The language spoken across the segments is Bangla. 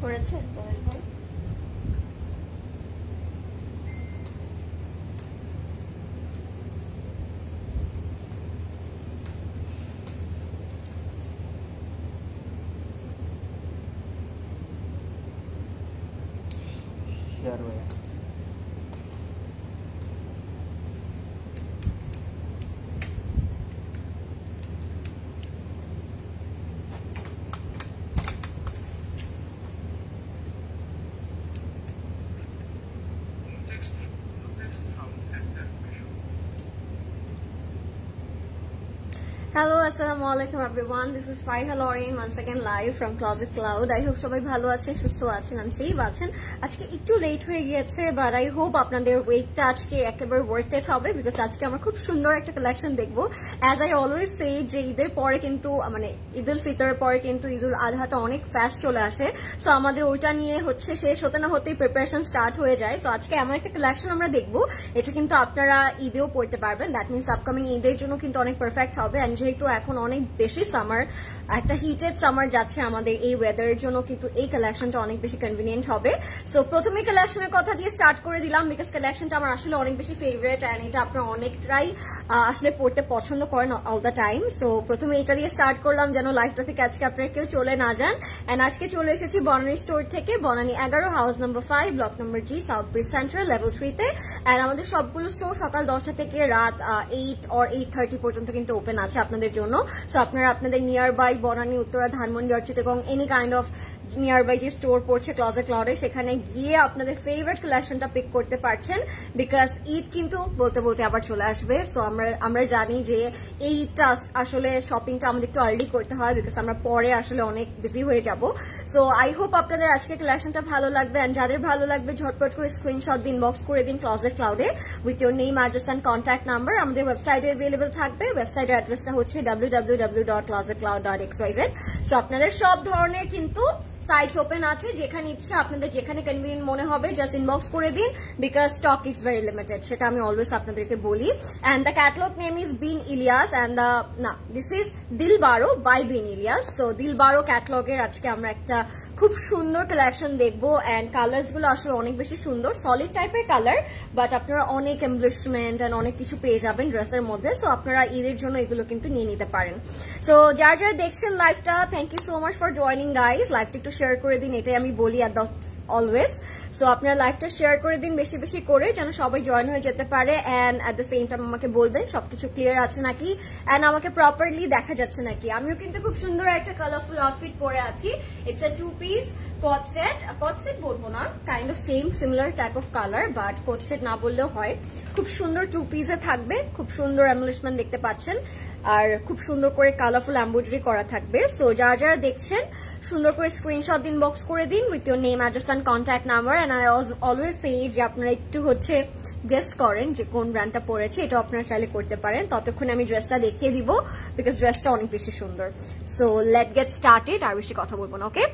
করেছে ভাই? শেয়ার হয়ে Hello, assalamu alaikum everyone. This is Faiha Lauren once again live from Closet Cloud. I hope সবাই ভালো আছেন, সুস্থ আছেন and safe আছেন. আজকে একটু লেট হয়ে গিয়েছে, but I hope আপনাদের ওয়েটটা আজকে একেবারে worth it হবে because আজকে আমরা খুব সুন্দর একটা কালেকশন দেখবো. As I always say যে ঈদের পরে কিন্তু মানে ঈদুল ফিতরের পরে কিন্তু ঈদুল আজহাটা অনেক ফাস্ট চলে আসে. সো আমাদের ওইটা নিয়ে হচ্ছে শেষ হতে না হতেই প্রিপারেশন স্টার্ট হয়ে যায়. সো আজকে এমন একটা কালেকশন আমরা দেখবো, এটা কিন্তু আপনারা ঈদেও পড়তে পারবেন. দ্যাট মিনস আপকামিং ঈদের জন্য কিন্তু অনেক পারফেক্ট হবে. যেহেতু এখন অনেক বেশি সামার, একটা হিটেড সামার যাচ্ছে আমাদের এই ওয়েদারের জন্য কিন্তু এই কালেকশনটা অনেক বেশি কনভিনিয়েন্ট হবে. সো প্রথমে কালেকশনের কথা দিয়ে স্টার্ট করে দিলাম বিকজ কালেকশনটা আমার আসলে অনেক বেশি ফেভারিট এন্ড এটা আপনারা অনেকটাই আসলে পড়তে পছন্দ করেন অল দ্য টাইম. সো প্রথমে এটা দিয়ে স্টার্ট করলাম যেন লাইফটা থেকে আজকে আপনারা কেউ চলে না যান. এন্ড আজকে চলে এসেছি বনানী স্টোর থেকে, Banani 11 house number 5 block number G south bridge central level 3 তে. এন্ড আমাদের সবগুলো স্টোর সকাল 10টা থেকে রাত 8 or 8:30 পর্যন্ত কিন্তু ওপেন আছে আপনাদের জন্য. সো আপনারা আপনাদের nearby Banani, Uttara, Dhanmondi, Chittagong any kind of nearby যে স্টোর পড়ছে ক্লজেট ক্লাউডে সেখানে গিয়ে আপনাদের ফেভারিট কালেকশনটা পিক করতে পারছেন বিকজ ঈদ কিন্তু বলতে বলতে আবার চলে আসবে. সো আমরা জানি যে এই ঈদটা আসলে শপিংটা আমাদের একটু আর্লি করতে হয় বিকজ আমরা পরে আসলে অনেক বিজি হয়ে যাব. সো আই হোপ আপনাদের আজকে কালেকশনটা ভালো লাগবে এন্ড যাদের ভালো লাগবে ঝটপট করে স্ক্রিনশট দিন, বক্স করে দিন ক্লজেট ক্লাউডে with your name, address and contact number. আমাদের ওয়েবসাইটে অ্যাভেলেবল থাকবে. ওয়েবসাইটের অ্যাড্রেসটা হচ্ছে www.closetcloud.xyz. সো আপনাদের সব ধরনের কিন্তু সাইটস ওপেন আছে, যেখানে ইচ্ছা আপনাদের যেখানে কনভিনিয়েন্ট মনে হবে জাস্ট ইনবক্স করে দিন because stock is very limited, সেটা আমি অলওয়েজ আপনাদেরকে বলি. And the catalogue name is Bin Ilyas and this is Dilbaro by Bin Ilyas. So Dilbaro ক্যাটালগের আজকে আমরা একটা খুব সুন্দর কালেকশন দেখবো এন্ড কালার্স গুলো আসলে অনেক বেশি সুন্দর, সলিড টাইপের কালার বাট আপনারা অনেক এমব্লিশমেন্ট এন্ড অনেক কিছু পেয়ে যাবেন ড্রেসের মধ্যে. সো আপনারা ঈদের জন্য এগুলো কিন্তু নিয়ে নিতে পারেন. সো যারা যারা দেখছেন লাইভটা, thank you so much for joining guys. লাইভটা একটু শেয়ার করে দিন, এটাই আমি বলি অলওয়েজ. সো আপনারা লাইভটা শেয়ার করে দিন বেশি বেশি করে যেন সবাই জয়েন হয়ে যেতে পারে and at the same time আমাকে বলবেন সবকিছু ক্লিয়ার আছে নাকি এন্ড আমাকে প্রপারলি দেখা যাচ্ছে নাকি. আমিও কিন্তু খুব সুন্দর একটা কালারফুল আউটফিট পরে আছি. It's a 2-piece coat set বলবো না, kind of similar type of colour but coat set না বললেও হয়. খুব সুন্দর 2-piece থাকবে, খুব সুন্দর এমব্লিশমেন্ট দেখতে পাচ্ছেন আর খুব সুন্দর করে কালারফুল এমব্রয়ডারি করা থাকবে. সো যারা যারা দেখছেন সুন্দর করে স্ক্রিনশট দিন, বক্স করে দিন with your name, address and contact number. And I always say যে আপনারা একটু হচ্ছে গেস করেন যে কোন ব্র্যান্ডটা পরেছে, এটা আপনারা চাইলে করতে পারেন. ততক্ষণে আমি ড্রেসটা দেখিয়ে দিব বিকজ ড্রেসটা অনেক বেশি সুন্দর. সো লেট গেট স্টার্টেড, আর বেশি কথা বলবো না. ওকে,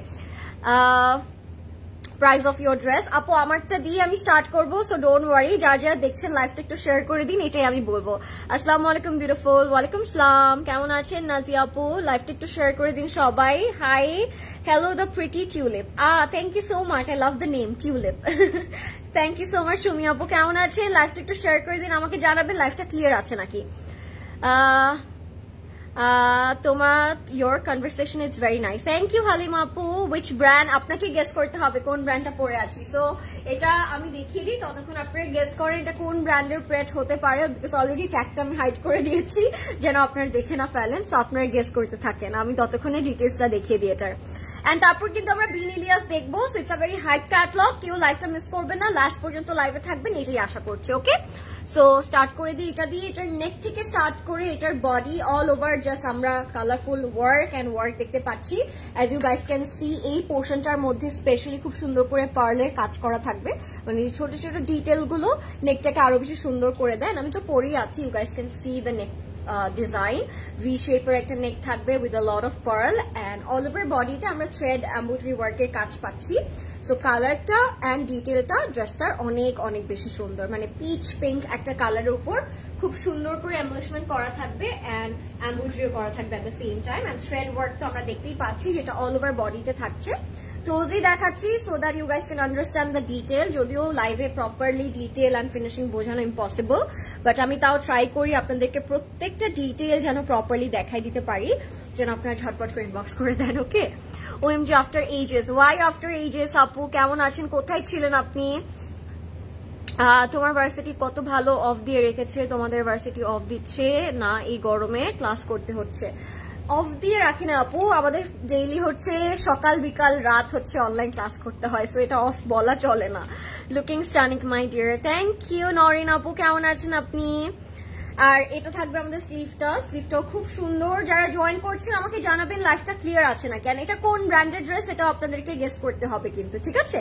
প্রাইস অফ ইউর ড্রেস আপু আমারটা দিয়ে আমি স্টার্ট করবো. সো ডোন্ট ওয়ারি, যারা যারা দেখছেন লাইভটা একটু শেয়ার করে দিন, এটাই আমি বলবো. আসসালামু আলাইকুম বিউটিফুল. ওয়ালাইকুম সালাম, কেমন আছেন নাজিয়া আপু? লাইভটা একটু শেয়ার করে দিন সবাই. Hi, hello the pretty tulip. Thank you so much, I love the name tulip. Thank you so much Sumi আপু, কেমন আছেন? লাইভটা একটু শেয়ার করে দিন, আমাকে জানাবেন লাইভটা ক্লিয়ার আছে নাকি. তোমার your conversation is very nice. Thank you Halima আপু. which brand? আপনাকে গেস করতে হবে কোন ব্র্যান্ডটা পরে আছি. সো এটা আমি দেখিয়ে দিই, ততক্ষণ আপনারা গেস করেন এটা কোন ব্র্যান্ডের প্রেট হতে পারে বিকজ অলরেডি ট্যাগটা আমি হাইড করে দিয়েছি যেন আপনারা দেখে না ফেলেন. সো আপনারা গেস করতে থাকেন, আমি ততক্ষণে ডিটেলসটা দেখিয়ে দিই এটার. এন্ড তারপর কিন্তু আমরা বিন ইলিয়াস দেখবো. So it's a very hype catalogue, কেউ লাইভটা মিস করবেন না, লাস্ট পর্যন্ত লাইভে থাকবেন এটাই আশা করছি. ওকে, সো স্টার্ট করে দিই এটা দিয়ে. এটার নেক থেকে স্টার্ট করে এটার বডি অল ওভার জাস্ট আমরা কালারফুল ওয়ার্ক দেখতে পাচ্ছি. As you guys can see এই পোর্শনটার মধ্যে স্পেশালি খুব সুন্দর করে পার্লের কাজ করা থাকবে, মানে ছোট ছোট ডিটেল গুলো নেকটাকে আরো বেশি সুন্দর করে দেয়. আমি তো পরেই আছি, you guys can see the neck design. V শেপের একটা নেক থাকবে with a lot of pearl and all over বডিতে আমরা থ্রেড এমব্রয়ডারি ওয়ার্কের কাজ পাচ্ছি. সো কালারটা অ্যান্ড ডিটেলটা ড্রেসটার অনেক অনেক বেশি সুন্দর, মানে পিচ পিঙ্ক একটা কালারের উপর খুব সুন্দর করে এমব্লিশমেন্ট করা থাকবে অ্যান্ড এমব্রয়ডারিও করা থাকবে at the same time. And thread work তো আমরা দেখতেই পাচ্ছি যেটা অল ওভার বডিতে থাকছে. ক্লোজলি দেখাচ্ছি so that you guys can understand the detail. যদিও লাইভে প্রপারলি ডিটেল অ্যান্ড ফিনিশিং বোঝানো ইম্পসিবল, বাট আমি তাও ট্রাই করি আপনাদেরকে প্রত্যেকটা ডিটেল যেন প্রপারলি দেখাই দিতে পারি, যেন আপনারা ঝটপট করে ইনবক্স করে দেন। Okay, OMG after ages, why after ages? আপু কেমন আছেন? কোথায় ছিলেন আপনি? তোমার ভার্সিটি কত ভালো অফ দিয়ে রেখেছে, তোমাদের ভার্সিটি অফ দিচ্ছে না? এই গরমে ক্লাস করতে হচ্ছে। অফ দিয়ে রাখি না আপু, আমাদের ডেইলি হচ্ছে সকাল বিকাল রাত হচ্ছে অনলাইন ক্লাস করতে হয়, সো এটা অফ বলা চলে না। Looking stunning my dear, thank you Norin আপু, কেমন আছেন আপনি? আর এটা থাকবে আমাদের স্লিভটাও খুব সুন্দর। যারা জয়েন করছেন আমাকে জানাবেন লাইফটা ক্লিয়ার আছে না কেন, এটা কোন ব্র্যান্ডেড ড্রেস এটা আপনাদেরকে গেস করতে হবে কিন্তু, ঠিক আছে?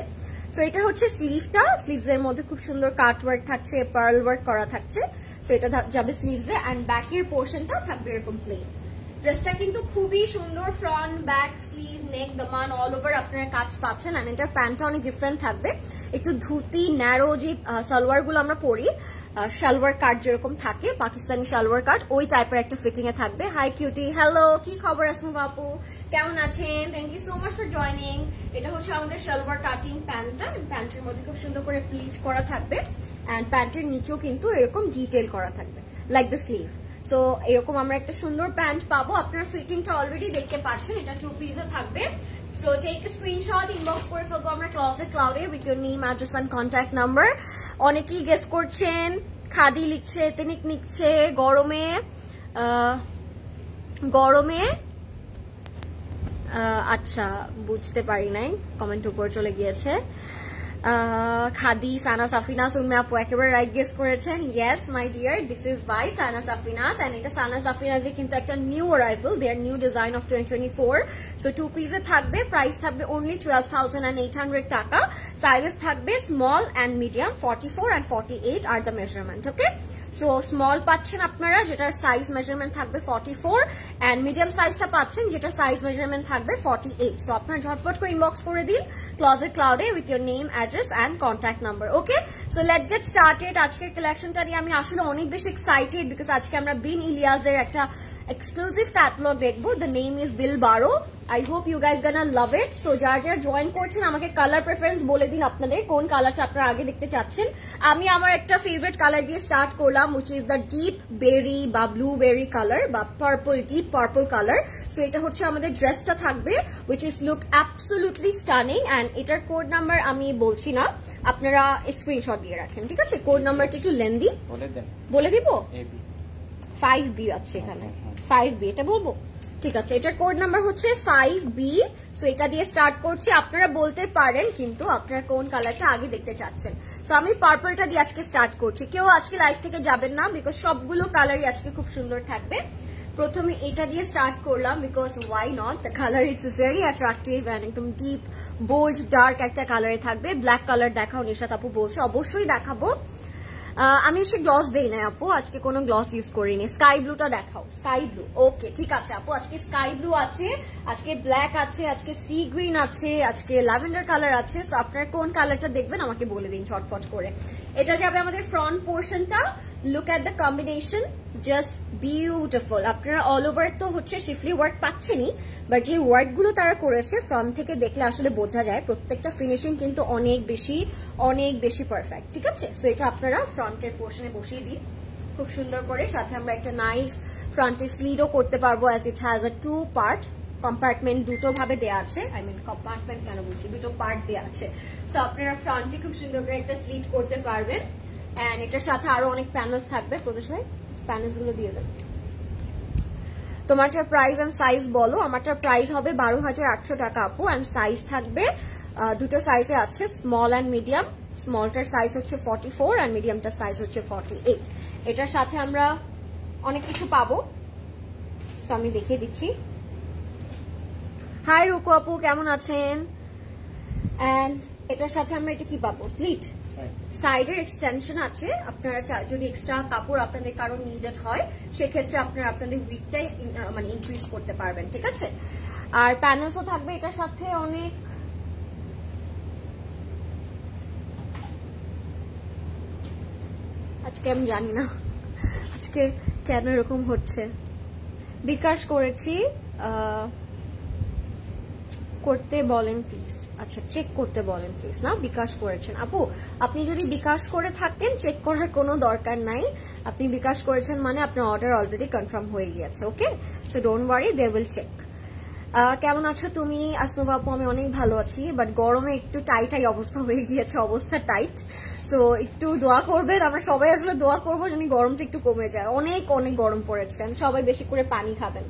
সো এটা হচ্ছে স্লিভটা, স্লিভস এর মধ্যে খুব সুন্দর কাট ওয়ার্ক থাকছে, পার্ল ওয়ার্ক করা থাকছে। সো এটা যাবে স্লিভস এ, এন্ড ব্যাকের পোর্শনটা থাকবে এরকম প্লেন। ড্রেসটা কিন্তু খুবই সুন্দর, ফ্রন্ট ব্যাক স্লিভ নেক দামান অল ওভার আপনারা কাজ পাচ্ছেন। এন্ড এটার প্যান্টটা অনেক ডিফারেন্ট থাকবে, একটু ধুতি ন্যারো যে সালোয়ার গুলো আমরা পরি, সালোয়ার কাট যেরকম থাকে পাকিস্তানি সালোয়ার কাট, ওই টাইপের একটা ফিটিং এ থাকবে। হাই কিউটি, হ্যালো, কি খবর আসমু বাপু, কেমন আছেন? Thank you so much for joining. এটা হচ্ছে আমাদের সালোয়ার কাটিং প্যান্টটা, প্যান্টের মধ্যে খুব সুন্দর করে প্লিট করা থাকবে, এন্ড প্যান্টের নিচেও কিন্তু এরকম ডিটেল করা থাকবে লাইক দ্য স্লিভ। সো এরকম আমরা একটা সুন্দর প্যান্ট পাবো। আপনারা ফিটিংটা অলরেডি দেখতে পাচ্ছেন, এটা 2 পিসে থাকবে। So take a screenshot, inbox করে ফেলবো আমরা ক্লজেট ক্লাউডে with your name, address and contact number. অনেকেই গেস করছেন, খাদি লিখছে, এথনিক লিখছে, গরমে আচ্ছা বুঝতে পারি নাই, কমেন্ট উপর চলে গিয়েছে। খাদি সানা সাফিনাস, উম্মে আপু একেবারে রাইট গেস করেছেন। Yes my dear, this is by Sana Safinaz, and এটা সানা সাফিনাসে কিন্তু একটা new arrival, there new design of 2024। So 2 পিসে থাকবে, প্রাইস থাকবে অনলি 12,800 টাকা। সাইজেস থাকবে small and medium, 44 and 48 are the measurement. Okay, so small পাচ্ছেন আপনারা যেটার সাইজ মেজারমেন্ট থাকবে 44, এন্ড মিডিয়াম সাইজটা পাচ্ছেন যেটার সাইজ মেজারমেন্ট থাকবে 48। সো আপনারা ঝটপট করে ইনবক্স করে দিন ক্লজেট ক্লাউডে with your name, address and contact number. Okay, so let's get started. আজকের কালেকশনটা নিয়ে আমি আসলে অনেক বেশি এক্সাইটেড, বিকজ আজকে আমরা বিন ইলিয়াসের একটা এক্সক্লুসিভ ক্যাটালগ দেখবো। দ্য নেম ইজ দিল বারো। I hope you guys gonna love it. So যারা জয়েন করছেন আমাকে কালার প্রেফারেন্স বলে দিন, আপনাদের কোন কালারটা আপনারা আগে দেখতে চাচ্ছেন। আমি আমার একটা ফেভারিট কালার দিয়ে স্টার্ট করলাম, which is the deep berry বা ব্লুবেরি কালার বা purple, deep purple colour. So এটা হচ্ছে আমাদের ড্রেসটা থাকবে, which is look absolutely stunning, and এটার কোড নাম্বার আমি বলছি না, আপনারা স্ক্রিনশট দিয়ে রাখেন, ঠিক আছে? কোড নাম্বারটা একটু লেন্দি, বলে দিব। 5B আছে এখানে, 5B এটা বলবো, ঠিক আছে? এটার কোড নাম্বার হচ্ছে 5B। সো এটা দিয়ে স্টার্ট করছি, আপনারা বলতে পারেন কিন্তু আপনারা কোন কালারটা আগে দেখতে চাচ্ছেন। সো আমি পার্পলটা দিয়ে আজকে স্টার্ট করছি। কেউ আজকে লাইভ থেকে যাবেন না, বিকজ সবগুলো কালারই আজকে খুব সুন্দর থাকবে। প্রথমে এটা দিয়ে স্টার্ট করলাম, because why not, the colour it's very attractive and একদম ডিপ বোল্ড ডার্ক একটা কালারে থাকবে। ব্ল্যাক কালার দেখাও নিশাত আপু বলছে, অবশ্যই দেখাবো। আমি এসে গ্লস দেই না আপু, আজকে কোনো গ্লস ইউজ করিনি। স্কাই ব্লুটা দেখাও, স্কাই ব্লু। ওকে ঠিক আছে আপু, আজকে স্কাই ব্লু আছে, আজকে ব্ল্যাক আছে, আজকে সি গ্রিন আছে, আজকে ল্যাভেন্ডার কালার আছে। সো আপনারা কোন কালারটা দেখবেন আমাকে বলে দিন ঝটপট করে। এটা যাবে আমাদের ফ্রন্ট পোর্শনটা। Look at the combination, just beautiful. আপনারা অল ওভার তো হচ্ছে শিফলি ওয়ার্ক পাচ্ছেনই, বাট যে ওয়ার্ক গুলো তারা করেছে ফ্রন্ট থেকে দেখলে আসলে বোঝা যায় প্রত্যেকটা ফিনিশিং কিন্তু অনেক বেশি পারফেক্ট, ঠিক আছে? সো এটা আপনারা ফ্রন্টের পোর্শনে বসিয়ে দিন খুব সুন্দর করে। সাথে আমরা একটা নাইস ফ্রন্টের স্লিডও করতে পারবো, as it has a 2 part compartment, দুটো ভাবে দেওয়া আছে। আই মিন কম্পার্টমেন্ট কেন বলছি, দুটো পার্ট দেওয়া আছে। সো আপনারা ফ্রন্টে খুব সুন্দর করে একটা স্লিড করতে পারবেন, এন্ড এটার সাথে আরো অনেক প্যানেলস থাকবে। প্রদেশ ভাই প্যানেলস গুলো দিয়ে দেন। তোমারটার প্রাইস এন্ড সাইজ বলো। আমারটার প্রাইস হবে 12,800 টাকা আপু, এন্ড সাইজ থাকবে দুটো সাইজে আছে, স্মল এন্ড মিডিয়াম। স্মলটার সাইজ হচ্ছে 44 এন্ড মিডিয়ামটার সাইজ হচ্ছে 48। এটার সাথে আমরা অনেক কিছু পাবো, সো আমি দেখিয়ে দিচ্ছি। হাই রুকু আপু, কেমন আছেন? এন্ড এটার সাথে আমরা এটা কি পাবো, স্লিট, সাইডের এক্সটেনশন আছে। আপনারা যদি এক্সট্রা কাপড় আপনাদের কারো নিডেড হয় সেক্ষেত্রে আপনারা আপনাদের উইথটাই মানে ইনক্রিজ করতে পারবেন, ঠিক আছে? আর প্যানেলসও থাকবে এটার সাথে অনেক। আজকে আমি জানি না আজকে কেন এরকম হচ্ছে, বিকাশ করেছি, করতে বলেন প্লিজ। আচ্ছা চেক করতে বলেন প্লিজ, না বিকাশ করেছেন আপু। আপনি যদি বিকাশ করে থাকেন চেক করার কোনো দরকার নাই, আপনি বিকাশ করেছেন মানে আপনার অর্ডার অলরেডি কনফার্ম হয়ে গিয়েছে। Okay, so don't worry, they will check. কেমন আছো তুমি আসমা আপু? আমি অনেক ভালো আছি, বাট গরমে একটু টাইটাই অবস্থা হয়ে গিয়েছে, অবস্থা টাইট। সো একটু দোয়া করবেন, আমরা সবাই আসলে দোয়া করবো যেন গরমটা একটু কমে যায়। অনেক অনেক গরম পড়েছে, সবাই বেশি করে পানি খাবেন।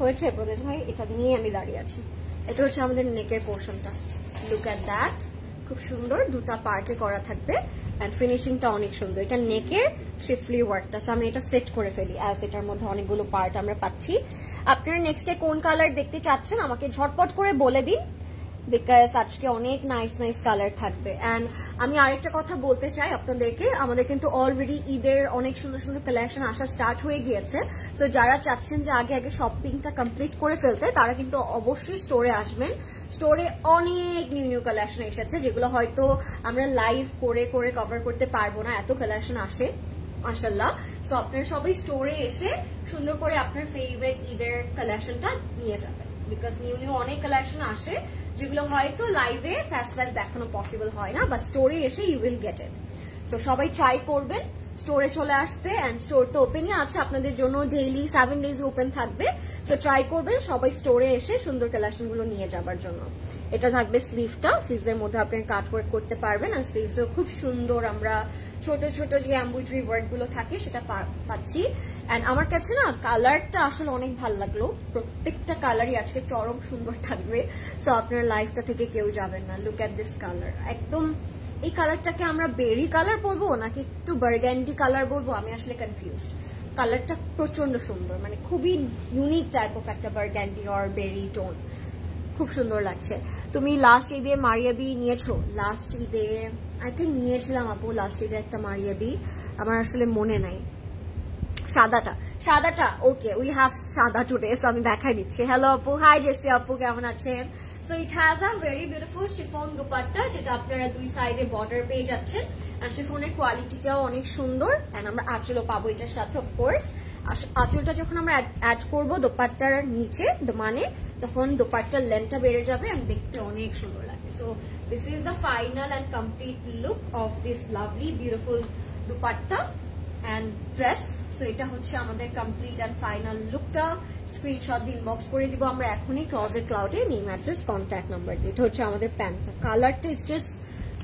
হয়েছে প্রদেশ ভাই, এটা নিয়ে আমি দাঁড়িয়ে আছি। এটা হচ্ছে আমাদের নেকের পোর্শনটা, লুক এট দ্যাট, খুব সুন্দর দুটা পার্টে করা থাকবে এন্ড ফিনিশিংটা অনেক সুন্দর। এটা নেকের শিফলি ওয়ার্কটা, সো আমি এটা সেট করে ফেলি অ্যাজ এটার মধ্যে অনেকগুলো পার্ট আমরা পাচ্ছি। আপনারা নেক্সটে কোন কালার দেখতে চাচ্ছেন আমাকে ঝটপট করে বলে দিন, বিকজ আজকে অনেক নাইস নাইস কালার থাকবে। অ্যান্ড আমি আরেকটা কথা বলতে চাই আপনাদেরকে, আমাদের কিন্তু অলরেডি ঈদের অনেক সুন্দর সুন্দর কালেকশন আসা স্টার্ট হয়ে গিয়েছে। তো যারা চাচ্ছেন যে আগে আগে শপিংটা কমপ্লিট করে ফেলতে, তারা কিন্তু অবশ্যই স্টোরে আসবেন। স্টোরে অনেক নিউ নিউ কালেকশন এসেছে, যেগুলো হয়তো আমরা লাইভ করে করে কভার করতে পারবো না, এত কালেকশন আসে মাশাআল্লাহ। সো আপনারা সবাই স্টোরে এসে সুন্দর করে আপনার ফেভারিট ঈদের কালেকশনটা নিয়ে যাবেন, বিকজ নিউ নিউ অনেক কালেকশন আসে যেগুলো হয়তো লাইভে ফাস্ট ফাস্ট দেখানো পসিবল হয় না, বাট স্টোরে এসে you will get it. So সবাই ট্রাই করবেন স্টোরে চলে আসতে, অ্যান্ড স্টোর তো ওপেনই আছে আপনাদের জন্য, ডেইলি 7 days ওপেন থাকবে। সো ট্রাই করবেন সবাই স্টোরে এসে সুন্দর কালেকশন গুলো নিয়ে যাবার জন্য। এটা থাকবে স্লিভটা, স্লিভসের মধ্যে আপনি কাট ওয়ার্ক করতে পারবেন, আর স্লিভসেও খুব সুন্দর আমরা ছোট ছোট যে এমব্রয়ডারি ওয়ার্ক গুলো থাকে সেটা পাচ্ছি। এন্ড আমার কাছে না কালারটা আসলে অনেক ভালো লাগলো, প্রত্যেকটা কালারই আজকে চরম সুন্দর থাকবে। সো আপনার লাইফটা থেকে কেউ যাবেন না। লুক এট দিস কালার, একদম এই কালারটাকে আমরা বেরি কালার বলবো নাকি একটু বার্গান্ডি কালার বলবো, আমি আসলে কনফিউজড। কালারটা প্রচন্ড সুন্দর, মানে খুবই ইউনিক টাইপ অফ একটা বার্গান্ডি অর বেরি টোন, খুব সুন্দর লাগছে। তুমি লাস্ট ঈদে মারিয়াবি নিয়েছো? লাস্ট ঈদে আই থিঙ্ক নিয়েছিলাম আপু, লাস্ট ঈদে একটা মারিয়াবি, আমার আসলে মনে নাই। সাদাটা ওকে, উই হ্যাভ সাদা টুডে, সো আমি দেখাই দিচ্ছি। হ্যালো আপু, হাই জেসি আপু, কেমন আছেন? So it has a very beautiful chiffon dupatta, যেটা আপনারা দুই সাইডে বর্ডার পেয়ে যাচ্ছেন, আর শিফনের কোয়ালিটিটাও অনেক সুন্দর। এন্ড আমরা আঁচলও পাবো এটার সাথে অফকোর্স। আঁচলটা যখন আমরা অ্যাড করবো দোপাট্টার নিচে, মানে তখন দোপাট্টার লেন্থটা বেড়ে যাবে আর দেখতে অনেক সুন্দর লাগে। So this is the final and complete look of this lovely beautiful dupatta and dress. So এটা হচ্ছে আমাদের কমপ্লিট অ্যান্ড ফাইনাল লুকটা। স্ক্রিনশট দিয়ে ইনবক্স করে দিব আমরা এখনই ক্লজেট ক্লাউডে, নেম অ্যাড্রেস কন্ট্যাক্ট নাম্বার দিয়ে। এটা হচ্ছে আমাদের প্যান্টটা, কালারটা is just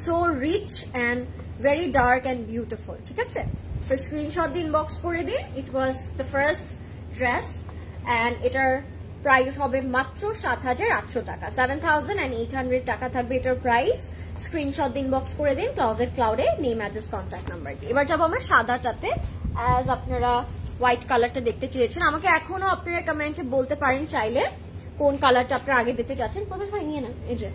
so rich and very dark and beautiful, ঠিক আছে? সো স্ক্রিনশট দিয়ে ইনবক্স করে দিন। It was the first dress and এটার প্রাইস হবে মাত্র 7,800 টাকা, 7,800 টাকা থাকবে এটার প্রাইস। স্ক্রিনশট দিয়ে ইনবক্স করে দিন ক্লজেট ক্লাউডে, নেম অ্যাড্রেস কন্ট্যাক্ট নাম্বার দিয়ে। এবার যাবো আমরা সাদাটাতে, অ্যাজ আপনারা হোয়াইট কালারটা দেখতে চেয়েছেন। আমাকে এখনো আপনারা কমেন্টে বলতে পারেন চাইলে কোন কালারটা আপনারা আগে দেখতে চাচ্ছেন। প্রবেশ ভাই নিয়ে নেন, এই যে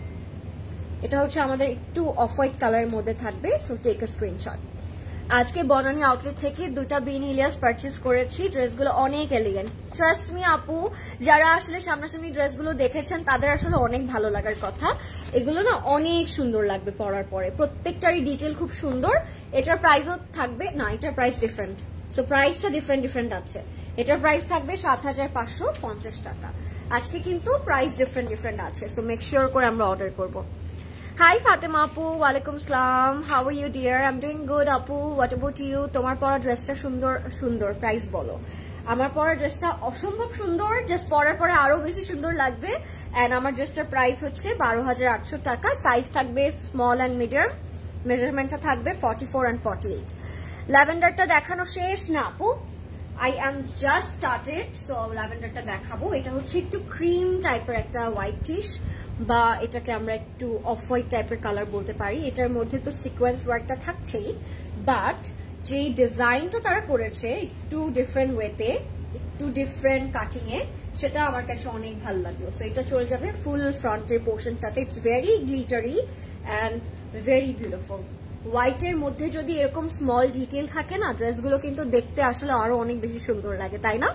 এটা হচ্ছে আমাদের একটু অফ হোয়াইট কালারের মধ্যে থাকবে। So take a screenshot. আজকে বনানী আউটলেট থেকে দুটা বিন ইলিয়াস পারচেজ করেছি, ড্রেসগুলো অনেক এলিগেন্ট। ট্রাস্ট মি আপু, যারা আসলে সামনাসামনি ড্রেসগুলো দেখেছেন তাদের আসলে অনেক ভালো লাগার কথা। এগুলো না অনেক সুন্দর লাগবে পরার পরে, প্রত্যেকটারই ডিটেল খুব সুন্দর। এটার প্রাইসও থাকবে না, এটার প্রাইস ডিফারেন্ট, সো প্রাইসটা ডিফারেন্ট আছে। এটার প্রাইস থাকবে 7,550 টাকা। আজকে কিন্তু প্রাইস ডিফারেন্ট আছে, সো মেক শিওর করে আমরা অর্ডার করবো। হাই ফাতেমা আপু, ওয়ালাইকুম আসসালাম, how are you dear? I am doing good আপু, হোয়াট অ্যাবাউট ইউ? তোমার পরা ড্রেসটা সুন্দর, প্রাইস বলো। আমার পরা ড্রেসটা অসম্ভব সুন্দর, জাস্ট পরার পরে আরো বেশি সুন্দর লাগবে। এন্ড আমার ড্রেসটার প্রাইস হচ্ছে 12,800 টাকা। সাইজ থাকবে স্মল অ্যান্ড মিডিয়াম, মেজারমেন্টটা থাকবে 44 and 48। ল্যাভেন্ডারটা দেখানো শেষ না আপু, I am just started, so ল্যাভেন্ডারটা দেখাবো। এটা হচ্ছে একটু ক্রিম টাইপের একটা হোয়াইটিশ, বা এটাকে আমরা একটু অফ হোয়াইট টাইপের কালার বলতে পারি। এটার মধ্যে তো সিকোয়েন্স ওয়ার্কটা থাকছেই, বাট যে ডিজাইনটা তারা করেছে একটু ডিফারেন্ট ওয়েতে, একটু ডিফারেন্ট কাটিং এ, সেটা আমার কাছে অনেক ভালো লাগলো। সো এটা চলে যাবে ফুল ফ্রন্টের পোর্শনটাতে। It's very glittery and very beautiful. হোয়াইটের মধ্যে যদি এরকম স্মল ডিটেল থাকে না, ড্রেসগুলো কিন্তু দেখতে আসলে আরো অনেক বেশি সুন্দর লাগে, তাই না?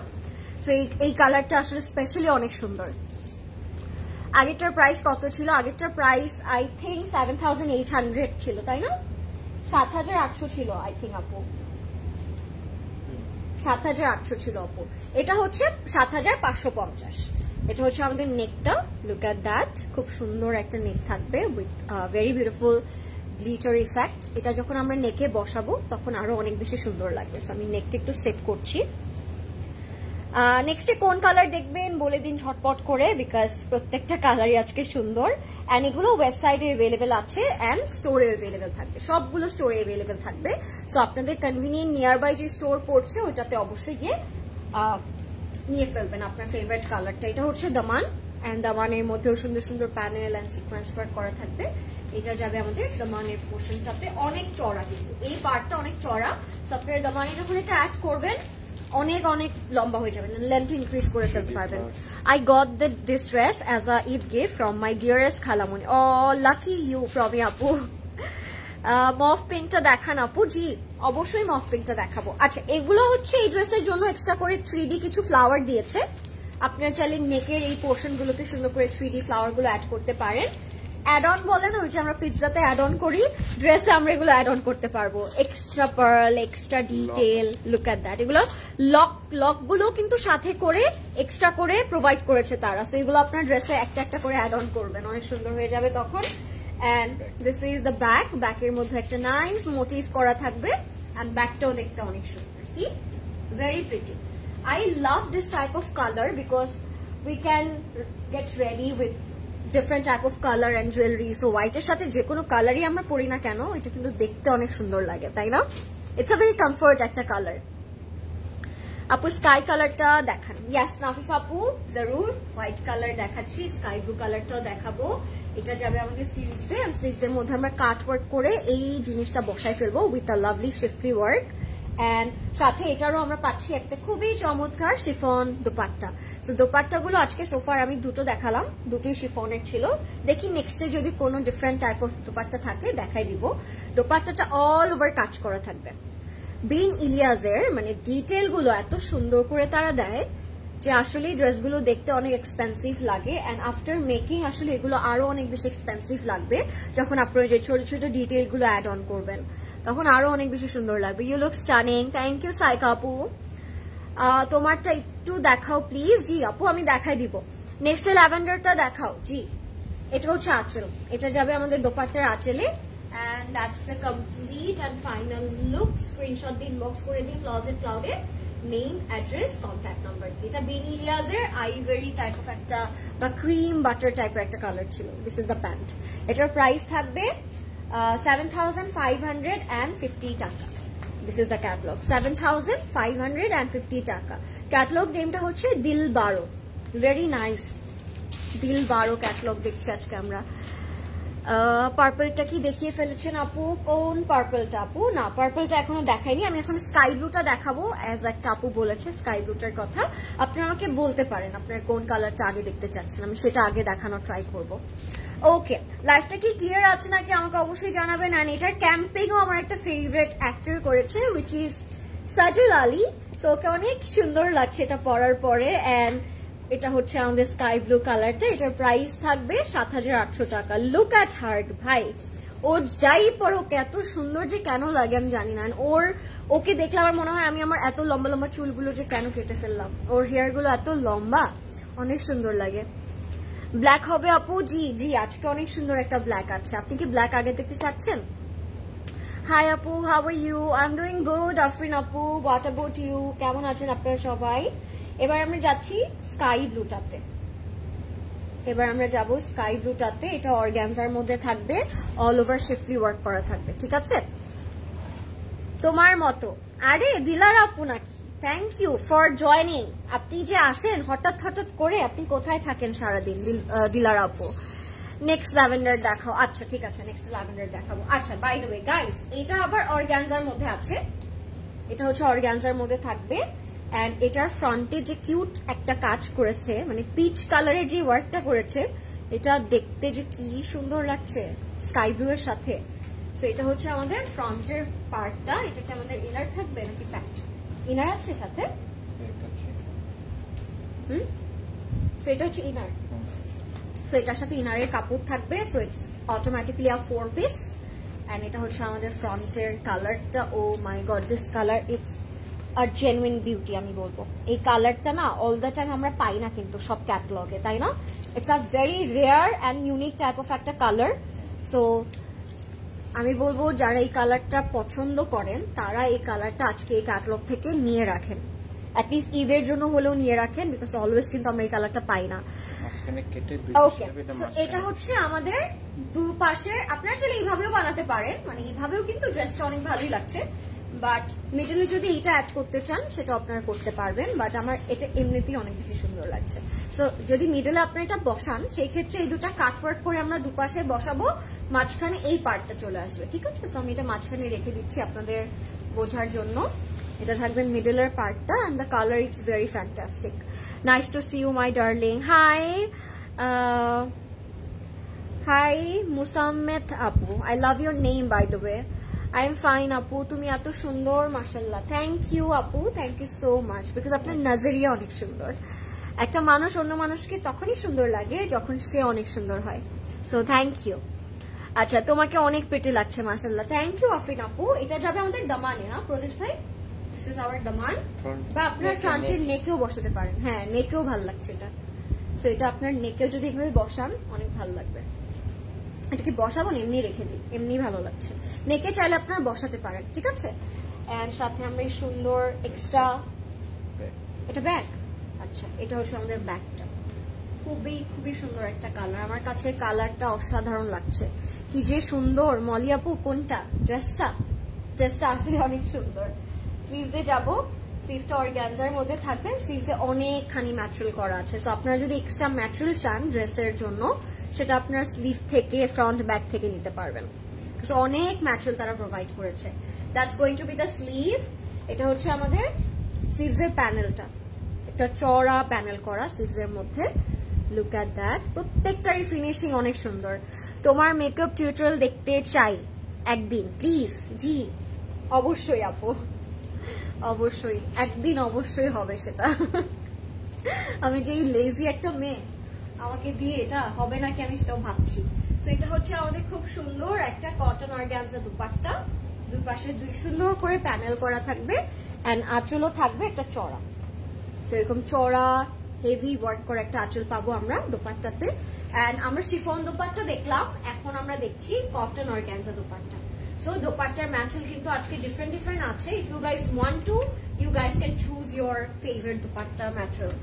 সো এই কালারটা আসলে স্পেশালি অনেক সুন্দর। আগেরটার প্রাইস কত ছিল? আগেরটার প্রাইস আই থিঙ্ক 7,800 ছিল, তাই না? 7,800 ছিল আই থিঙ্ক আপু, 7,800 ছিল আপু। এটা হচ্ছে 7,550। এটা হচ্ছে আমাদের নেকটা, লুক এট দ্যাট, খুব সুন্দর একটা নেক থাকবে with very beautiful glitter effect. এটা যখন আমরা নেকে বসাবো তখন আরো অনেক বেশি সুন্দর লাগবে। সো আমি নেকটা একটু সেট করছি। নেক্সটে কোন কালার দেখবেন বলে দিন ঝটপট করে, বিকজ প্রত্যেকটা কালারই আজকে সুন্দর। অ্যান্ড এগুলো ওয়েবসাইটে অ্যাভেলেবেল আছে অ্যান্ড স্টোরে অ্যাভেলেবেল থাকবে, সবগুলো স্টোরে অ্যাভেলেবেল থাকবে। সো আপনাদের কনভিনিয়েন্ট নিয়ার বাই যে স্টোর পড়ছে ওইটাতে অবশ্যই গিয়ে নিয়ে ফেলবেন আপনার ফেভারিট কালারটা। এটা হচ্ছে দামান, অ্যান্ড দামানের মধ্যেও সুন্দর সুন্দর প্যানেল অ্যান্ড সিকোয়েন্স ওয়ার্ক করা থাকবে। এটা যাবে আমাদের দামানের পোর্শনটাতে, অনেক চড়া কিন্তু এই পার্টটা অনেক চড়া। সো আপনারা দামানে যখন এটা অ্যাড করবেন অনেক অনেক লম্বা হয়ে যাবে, লেন্থ ইনক্রিজ করে ফেলতে পারবেন। I got this dress as a Eid gift from my dearest খালামণি। ও লাকি ইউ প্রবি আপু। মফ পিঙ্কটা দেখান আপু। জি অবশ্যই মফ পিঙ্কটা দেখাবো। আচ্ছা এগুলো হচ্ছে এই ড্রেসের জন্য এক্সট্রা করে 3D কিছু ফ্লাওয়ার দিয়েছে। আপনারা চাইলে নেকের এই পোর্শন গুলোতে সুন্দর করে 3D ফ্লাওয়ার গুলো অ্যাড করতে পারেন। অ্যাড অন বলেন, ওই যে আমরা পিৎজাতে অ্যাড অন করি, ড্রেসে আমরা এগুলো অ্যাড অন করতে পারবো। Extra pearl, extra detail, look at that. এগুলো লক গুলো কিন্তু সাথে করে এক্সট্রা করে প্রোভাইড করেছে তারা। সো এগুলো আপনার ড্রেসে একটা একটা করে অ্যাড অন করবেন, অনেক সুন্দর হয়ে যাবে তখন। And this is the back. ব্যাকের মধ্যে একটা নাইস মোটিভ করা থাকবে, অ্যান্ড ব্যাকটাও দেখতে অনেক সুন্দর। See very pretty. I love this type of color because we can get ready with different type of color and jewelry. So white এর সাথে যে কোনো কালারই আমরা পরি না কেন এটা কিন্তু দেখতে অনেক সুন্দর লাগে, তাই না? It's a very comfort একটা কালার। আপু স্কাই কালারটা দেখান। ইয়েস নাফিস আপু, জরুর। হোয়াইট কালার দেখাচ্ছি, স্কাই ব্লু কালারটাও দেখাবো। এটা যাবে আমাদের স্লিভসে, আর স্লিভসের মধ্যে আমরা কাট ওয়ার্ক করে এই জিনিসটা বসাই ফেলবো with a lovely শিফলি work. And সাথে এটারও আমরা পাচ্ছি একটা খুবই চমৎকার শিফন দোপাট্টা। সো দোপাট্টাগুলো আজকে সোফার আমি দুটো দেখালাম, দুটোই শিফনের ছিল। দেখি নেক্সটে যদি কোনো ডিফারেন্ট টাইপ অফ দোপাট্টা থাকে দেখাই দিব। দোপাট্টাটা অল ওভার কাজ করা থাকবে। বিন ইলিয়াজের মানে ডিটেল গুলো এত সুন্দর করে তারা দেয় যে আসলে ড্রেসগুলো দেখতে অনেক এক্সপেন্সিভ লাগে, অ্যান্ড আফটার মেকিং আসলে এগুলো আরো অনেক বেশি এক্সপেন্সিভ লাগবে যখন আপনারা যে ছোট ছোট ডিটেল গুলো অ্যাড অন করবেন, তখন আরো অনেক বেশি সুন্দর লাগবে। You look stunning. Thank you Saika আপু। তোমারটা একটু দেখাও প্লিজ। জি আপু আমি দেখাই দিব। নেক্সট ল্যাভেন্ডারটা দেখাও। জি এটা হচ্ছে আঁচল, এটা যাবে আমাদের দোপাট্টার আঁচলে। and that's the complete and final look. Screenshot দিন, বক্স করে দিন ক্লজেট ক্লাউডে, নেম, অ্যাড্রেস, কন্ট্যাক্ট নাম্বার। এটা বেন ইলিয়াজের আইভরি টাইপ অফ একটা বা ক্রিম বাটার টাইপের একটা কালার ছিল। This is the pant. এটার প্রাইস থাকবে 7,550 টাকা। দিস ইজ দ্য ক্যাটালগ, 7,550 টাকা। ক্যাটালগ নেমটা হচ্ছে দিল বারো। ভেরি নাইস, দিল বারো ক্যাটালগ দেখছি আজকে আমরা। পার্পলটা কি দেখিয়ে ফেলেছেন আপু? কোন পার্পলটা আপু? না পার্পলটা এখনো দেখাইনি, আমি এখন স্কাই ব্লুটা দেখাবো। অ্যাজ একটা আপু বলেছে স্কাই ব্লুটার কথা, আপনারা আমাকে বলতে পারেন আপনার কোন কালারটা আগে দেখতে চাচ্ছেন, আমি সেটা আগে দেখানোর ট্রাই করবো। ওকে, লাইফটা কি ক্লিয়ার আছে নাকি আমাকে অবশ্যই জানাবেন। অ্যান্ড এটার ক্যাম্পেইনও আমার একটা ফেভারিট অ্যাক্টর করেছে, which is Sajul Ali. So okay অনেক সুন্দর লাগছে এটা পরার পরে। অ্যান্ড এটা হচ্ছে আমাদের স্কাই ব্লু কালারটা। এটার প্রাইস থাকবে 7,800 টাকা। লুক অ্যাট হার্ট ভাই, ওর যাই পরোক এত সুন্দর যে কেন লাগে আমি জানি না। ওকে দেখলে আমার মনে হয় আমি আমার এত লম্বা লম্বা চুলগুলো যে কেন কেটে ফেললাম। ওর হেয়ার গুলো এত লম্বা, অনেক সুন্দর লাগে। ব্ল্যাক হবে আপু? জি জি আজকে অনেক সুন্দর একটা ব্ল্যাক আছে। আপনি কি ব্ল্যাক আগে দেখতে চাচ্ছেন? হাই আপু, how are you? I am doing good. Afrin আপু, হোয়াট অ্যাবাউট ইউ? কেমন আছেন আপনারা সবাই? এবার আমরা যাচ্ছি স্কাই ব্লুটাতে। এটা অর্গানজার মধ্যে থাকবে, অল ওভার শিফলি ওয়ার্ক করা থাকবে, ঠিক আছে? তোমার মতো। আরে দিলার আপু নাকি? Thank you for joining. আপনি যে আসেন হঠাৎ হঠাৎ করে, আপনি কোথায় থাকেন সারাদিন দিলার আপু? নেক্সট ল্যাভেন্ডার দেখাও। আচ্ছা ঠিক আছে, নেক্সট ল্যাভেন্ডার দেখাবো। আচ্ছা বাই দ্য ওয়ে গাইস, এটা আবার অর্গানজার মধ্যে আছে। এটা হচ্ছে অর্গানজার মধ্যে থাকবে। অ্যান্ড এটার ফ্রন্টে যে কিউট একটা কাজ করেছে, মানে পিচ কালারের যে ওয়ার্কটা করেছে, এটা দেখতে যে কি সুন্দর লাগছে স্কাই ব্লু এর সাথে। সো এটা হচ্ছে আমাদের ফ্রন্টের পার্টটা। এটা কি আমাদের ইনার থাকবে নাকি প্যান্ট? ইনার আছে সাথে। সো এটা হচ্ছে ইনার। সো এটার সাথে ইনারের কাপড় থাকবে। So it's automatically a 4 piece. And এটা হচ্ছে আমাদের ফ্রন্টের কালারটা। Oh my god, this colour it's are genuine beauty আমি বলবো। এই কালারটা না অল দ্য টাইম আমরা পাই না কিন্তু সব ক্যাটালগে, তাই না? It's a very rare and unique type of একটা কালার। সো আমি বলবো যারা এই কালারটা পছন্দ করেন তারা এই কালারটা আজকে এই ক্যাটালগ থেকে নিয়ে রাখেন, অ্যাটলিস্ট ঈদের জন্য হলেও নিয়ে রাখেন, বিকজ অলওয়েজ কিন্তু আমরা এই কালারটা পাই না। ওকে, সো এটা হচ্ছে আমাদের দুপাশে। আপনারা চাইলে এইভাবেও বানাতে পারেন, মানে এইভাবেও কিন্তু ড্রেসটা অনেক ভালোই লাগছে, বাট মিডলে যদি এটা অ্যাড করতে চান সেটা আপনারা করতে পারবেন, বাট আমার এটা এমনিতেই অনেক বেশি সুন্দর লাগছে। সো যদি মিডলে আপনারা এটা বসান সেই ক্ষেত্রে এই দুটা কাটওয়ার্ক করে আমরা দুপাশে বসাবো, মাঝখানে এই পার্টটা চলে আসবে, ঠিক আছে? তো আমি এটা মাঝখানে রেখে দিচ্ছি আপনাদের বোঝার জন্য। এটা থাকবে মিডলের part, and the colour it's very fantastic. Nice to see you my darling. Hi hi Musammat আপু, I love your name by the way. I am fine আপু, তুমি এত সুন্দর মাশাআল্লাহ। থ্যাংক ইউ আপু, thank you so much, because আপনার নজরিয়া অনেক সুন্দর। একটা মানুষ অন্য মানুষকে তখনই সুন্দর লাগে যখন সে অনেক সুন্দর হয়। So thank you. আচ্ছা, তোমাকে অনেক প্রিটি লাগছে মাশাআল্লাহ। থ্যাংক ইউ আফরিন আপু। এটা যাবে আমাদের দামানে না প্রদেশ ভাই? দিস ইজ আওয়ার দামান। বা আপনার ফ্রন্টের নেকেও বসাতে পারেন। হ্যাঁ, নেকেও ভালো লাগছে এটা। সো এটা আপনার নেকেও যদি এভাবে বসান অনেক ভালো লাগবে। এটা কি বসাবো না এমনি রেখে দিই? এমনি ভালো লাগছে। নেকে চাইলে আপনারা বসাতে পারেন, ঠিক আছে? এন্ড সাথে আমরা এই সুন্দর এক্সট্রা এটা ব্যাগ। আচ্ছা, এটা হচ্ছে আমাদের ব্যাগটা। খুবই খুবই সুন্দর একটা কালার, আমার কাছে কালারটা অসাধারণ লাগছে। কি যে সুন্দর। মলি আপু কোনটা? ড্রেসটা? ড্রেসটা আসলে অনেক সুন্দর। স্লিভসে যাবো, স্লিভসটা অর্গানজার মধ্যে থাকবে, স্লিভসে অনেকখানি ম্যাটেরিয়াল করা আছে। সো আপনারা যদি এক্সট্রা ম্যাটেরিয়াল চান ড্রেসের জন্য সেটা আপনার স্লিভ থেকে ফ্রন্ট ব্যাক থেকে নিতে পারবেন। সো অনেক ম্যাটেরিয়াল তারা প্রোভাইড করেছে। That's going to B the sleeve. এটা হচ্ছে আমাদের স্লিভসের প্যানেলটা, একটা চড়া প্যানেল করা স্লিভসের মধ্যে। লুক অ্যাট দ্যাট, প্রত্যেকটারই ফিনিশিং অনেক সুন্দর। তোমার মেকআপ টিউটোরিয়াল দেখতে চাই একদিন প্লিজ। জি অবশ্যই আপু, অবশ্যই একদিন অবশ্যই হবে সেটা। আমি যে লেজি একটা মেয়ে, আমাকে দিয়ে এটা হবে নাকি আমি সেটাও ভাবছি। তো এটা হচ্ছে আমাদের খুব সুন্দর একটা কটন অর্গানজা দুপাট্টা, দুই পাশে দুই সুন্দর করে প্যানেল করা থাকবে, এন্ড আঁচলও থাকবে একটা চড়া। তো এরকম চড়া হেভি ওয়ার্ক করে একটা আঁচল পাবো আমরা দুপাট্টাতে। এন্ড আমরা শিফন দুপাট্টা দেখলাম, এখন আমরা দেখছি কটন অর্গানজা দুপাট্টা। সো দোপাট্টার ম্যাটেরিয়াল কিন্তু আজকে ডিফারেন্ট ডিফারেন্ট আছে। If you guys want to, you guys can choose your favourite dupatta material.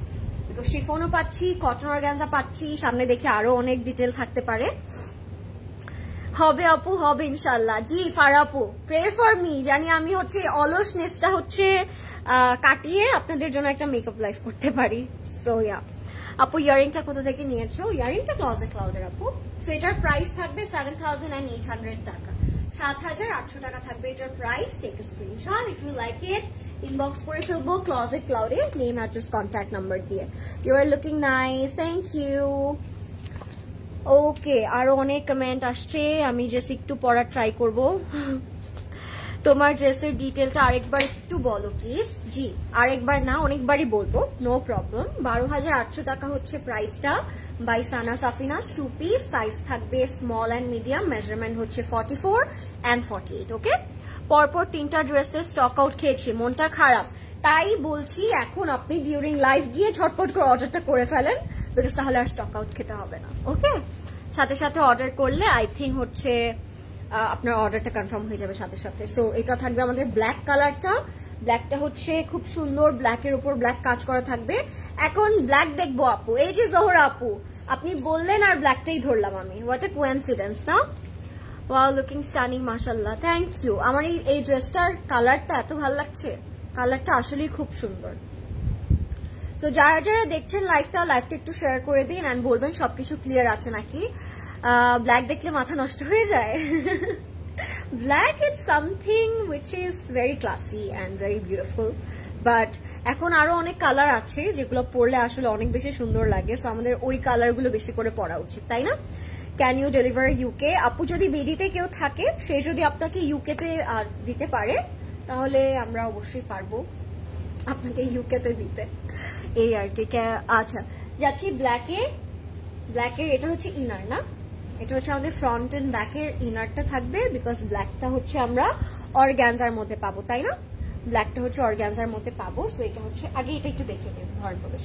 Because শিফনও পাচ্ছি, কটন অর্গানজা পাচ্ছি, সামনে দেখি আরো অনেক ডিটেল থাকতে পারে। হবে আপু, হবে ইনশাল্লাহ। জি ফারাপু, প্রে ফর মি। জানি আমি হচ্ছে অলসনেসটা হচ্ছে কাটিয়ে আপনাদের জন্য একটা মেকআপ লাইফ করতে পারি। সো ইয়া আপু, ইয়ারিংটা কোথা থেকে নিয়েছো? ইয়ারিংটা ক্লজেট ক্লাউডের আপু। সো এটার প্রাইস থাকবে 7,800 টাকা, 7,800 টাকা থাকবে এটার price. Take a screenshot if you like it, inbox করে ফেলবো ক্লজেট ক্লাউডে নেম অ্যাড্রেস কন্ট্যাক্ট নাম্বার দিয়ে। You are looking nice, thank you. Okay, আরো অনেক কমেন্ট আসছে, আমি জাস্ট একটু পড়ার ট্রাই করব। তোমার ড্রেসের ডিটেলটা আরেকবার একটু বলো প্লিজ। জি আরেকবার না, অনেকবারই বলবো, নো প্রবলেম। 12,800 টাকা হচ্ছে প্রাইসটা, by Sana Safina's. 2 piece, size থাকবে স্মল অ্যান্ড মিডিয়াম, মেজারমেন্ট হচ্ছে 44 and 48। ওকে, পরপর 3টা ড্রেসের স্টক আউট খেয়েছি, মনটা খারাপ। তাই বলছি এখন আপনি ডিউরিং লাইভ গিয়ে ঝটপট করে অর্ডারটা করে ফেলেন, বিকজ তাহলে আর স্টক আউট খেতে হবে না। ওকে, সাথে সাথে অর্ডার করলে আই থিঙ্ক হচ্ছে আপনার অর্ডারটা কনফার্ম হয়ে যাবে সাথে সাথে। সো এটা থাকবে আমাদের ব্ল্যাক কালারটা। ব্ল্যাকটা হচ্ছে খুব সুন্দর, ব্ল্যাকের উপর ব্ল্যাক কাজ করা থাকবে। এখন ব্ল্যাক দেখবো আপু, এই যে জোহরা আপু আপনি বললেন আর ব্ল্যাকটাই ধরলাম আমি। হোয়াট এ কোইন্সিডেন্স না? ওয়াও, লুকিং স্টানিং মাশাআল্লাহ, থ্যাংক ইউ। আমার এই ড্রেসটার কালারটা এত ভালো লাগছে, কালারটা আসলেই খুব সুন্দর। সো যারা যারা দেখছেন লাইভটা একটু শেয়ার করে দিন এন্ড বলবেন সবকিছু ক্লিয়ার আছে নাকি। ব্ল্যাক দেখলে মাথা নষ্ট হয়ে যায়। Black is something which is very classy and very beautiful, but এখন আরো অনেক কালার আছে যেগুলো পরলে আসলে অনেক বেশি সুন্দর লাগে। সো আমাদের ওই কালারগুলো বেশি করে পরা উচিত, তাই না? Can you deliver UK? আপু যদি বিডিতে কেউ থাকে, সে যদি আপনাকে ইউকেতে দিতে পারে তাহলে আমরা অবশ্যই পারবো আপনাকে ইউকেতে দিতে, এই আর কি। আচ্ছা যাচ্ছি ব্ল্যাকে। ব্ল্যাকের এটা হচ্ছে ইনার না, এটা হচ্ছে আমাদের ফ্রন্ট এন্ড ব্যাকের ইনারটা থাকবে, বিকজ ব্ল্যাকটা হচ্ছে আমরা অর্গানজার মধ্যে পাবো, তাই না? ব্ল্যাকটা হচ্ছে অর্গানজার মধ্যে পাবো। সো এটা হচ্ছে আগে এটা একটু দেখে নেব ঘর প্রবেশ।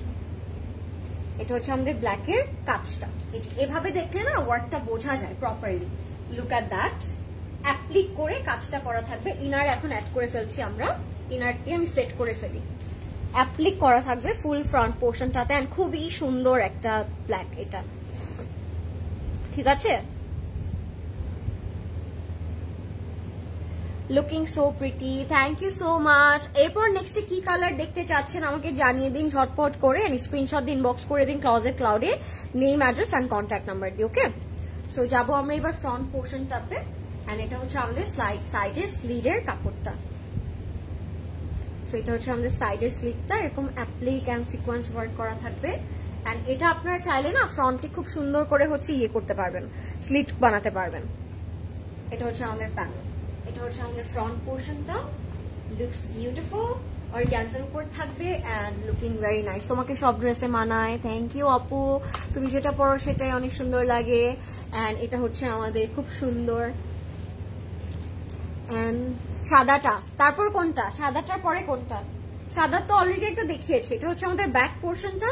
এটা হচ্ছে আমাদের ব্ল্যাকের কাজটা, এভাবে দেখলে না ওয়ার্কটা বোঝা যায় properly. Look at that, applique করে কাজটা করা থাকবে। ইনার এখন অ্যাড করে ফেলছি আমরা, ইনারটি আমি সেট করে ফেলি। অ্যাপ্লিক করা থাকবে ফুল ফ্রন্ট পোর্শনটাতে, এন্ড খুবই সুন্দর একটা ব্ল্যাক এটা, ঠিক আছে? Looking so pretty, thank you so much. এরপর নেক্সটে কি কালার দেখতে চাচ্ছেন আমাকে জানিয়ে দিন ঝটপট করে, স্ক্রিনশট দিন, ইনবক্স করে দিন ক্লজেট ক্লাউডে, name, address and contact number দিয়ে। ওকে, সো যাবো আমরা এবার ফ্রন্ট পোর্শনটাতে, এন্ড এটা হচ্ছে আমাদের সাইডের স্লিডের কাপড়টা। সো এটা হচ্ছে আমাদের সাইডের স্লিডটা, এরকম অ্যাপ্লিক অ্যান্ড সিকোয়েন্স ওয়ার্ক করা থাকবে। এন্ড এটা আপনারা চাইলে না ফ্রন্টে খুব সুন্দর করে হচ্ছে ইয়ে করতে পারবেন, স্লিট বানাতে পারবেন। এটা হচ্ছে আমাদের প্যানেল, এটা হচ্ছে আমাদের ফ্রন্ট পোর্শনটা। লুকস বিউটিফুল, অর্গানজার উপর থাকবে এন্ড লুকিং ভেরি নাইস। তোমাকে সব ড্রেসে মানায়, থ্যাংক ইউ আপু, তুমি যেটা পরো সেটাই অনেক সুন্দর লাগে। এন্ড এটা হচ্ছে আমাদের খুব সুন্দর এন্ড সাদাটা, তারপর কোনটা? সাদাটার পরে কোনটা? সাদা তো অলরেডি একটা দেখিয়েছে। এটা হচ্ছে আমাদের ব্যাক পোর্শনটা,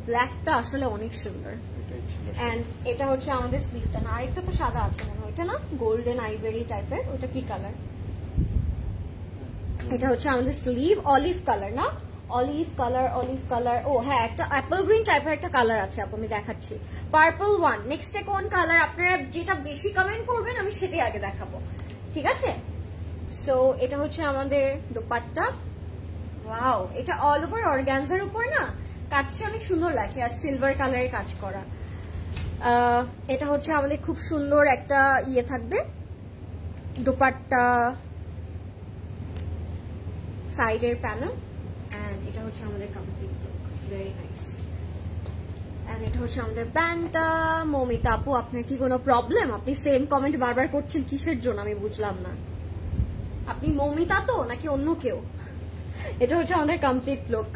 ব্ল্যাকটা আসলে অনেক সুন্দর। এন্ড এটা হচ্ছে আমাদের স্লিভটা, না আরেকটা তো সাদা আছে মনে হয়, ওইটা না গোল্ডেন আইভরি টাইপের, ওটা কি কালার? এটা হচ্ছে আমাদের স্লিভ, অলিভ কালার না, অলিভ কালার। ও হ্যাঁ, একটা অ্যাপল গ্রিন টাইপের একটা কালার আছে আপু, আমি দেখাচ্ছি, পার্পল ওয়ান। নেক্সটে কোন কালার? আপনারা যেটা বেশি কমেন্ট করবেন আমি সেটাই আগে দেখাবো, ঠিক আছে? সো এটা হচ্ছে আমাদের দোপাট্টা। ওয়াও, এটা অল ওভার অর্গানজার উপর না কাজটা অনেক সুন্দর লাগছে, আর সিলভার কালারের কাজ করা। এটা হচ্ছে আমাদের খুব সুন্দর একটা ইয়ে থাকবে দোপাট্টা, সাইডের প্যানেল, এন্ড এটা হচ্ছে আমাদের complete look, very nice. And এটা হচ্ছে আমাদের প্যান্টটা। মৌমিতা আপু, আপনার কি কোনো প্রবলেম? আপনি সেম কমেন্ট বারবার করছেন কিসের জন্য আমি বুঝলাম না। আপনি মৌমিতা তো নাকি অন্য কেউ? এটা হচ্ছে আমাদের কমপ্লিট লুক।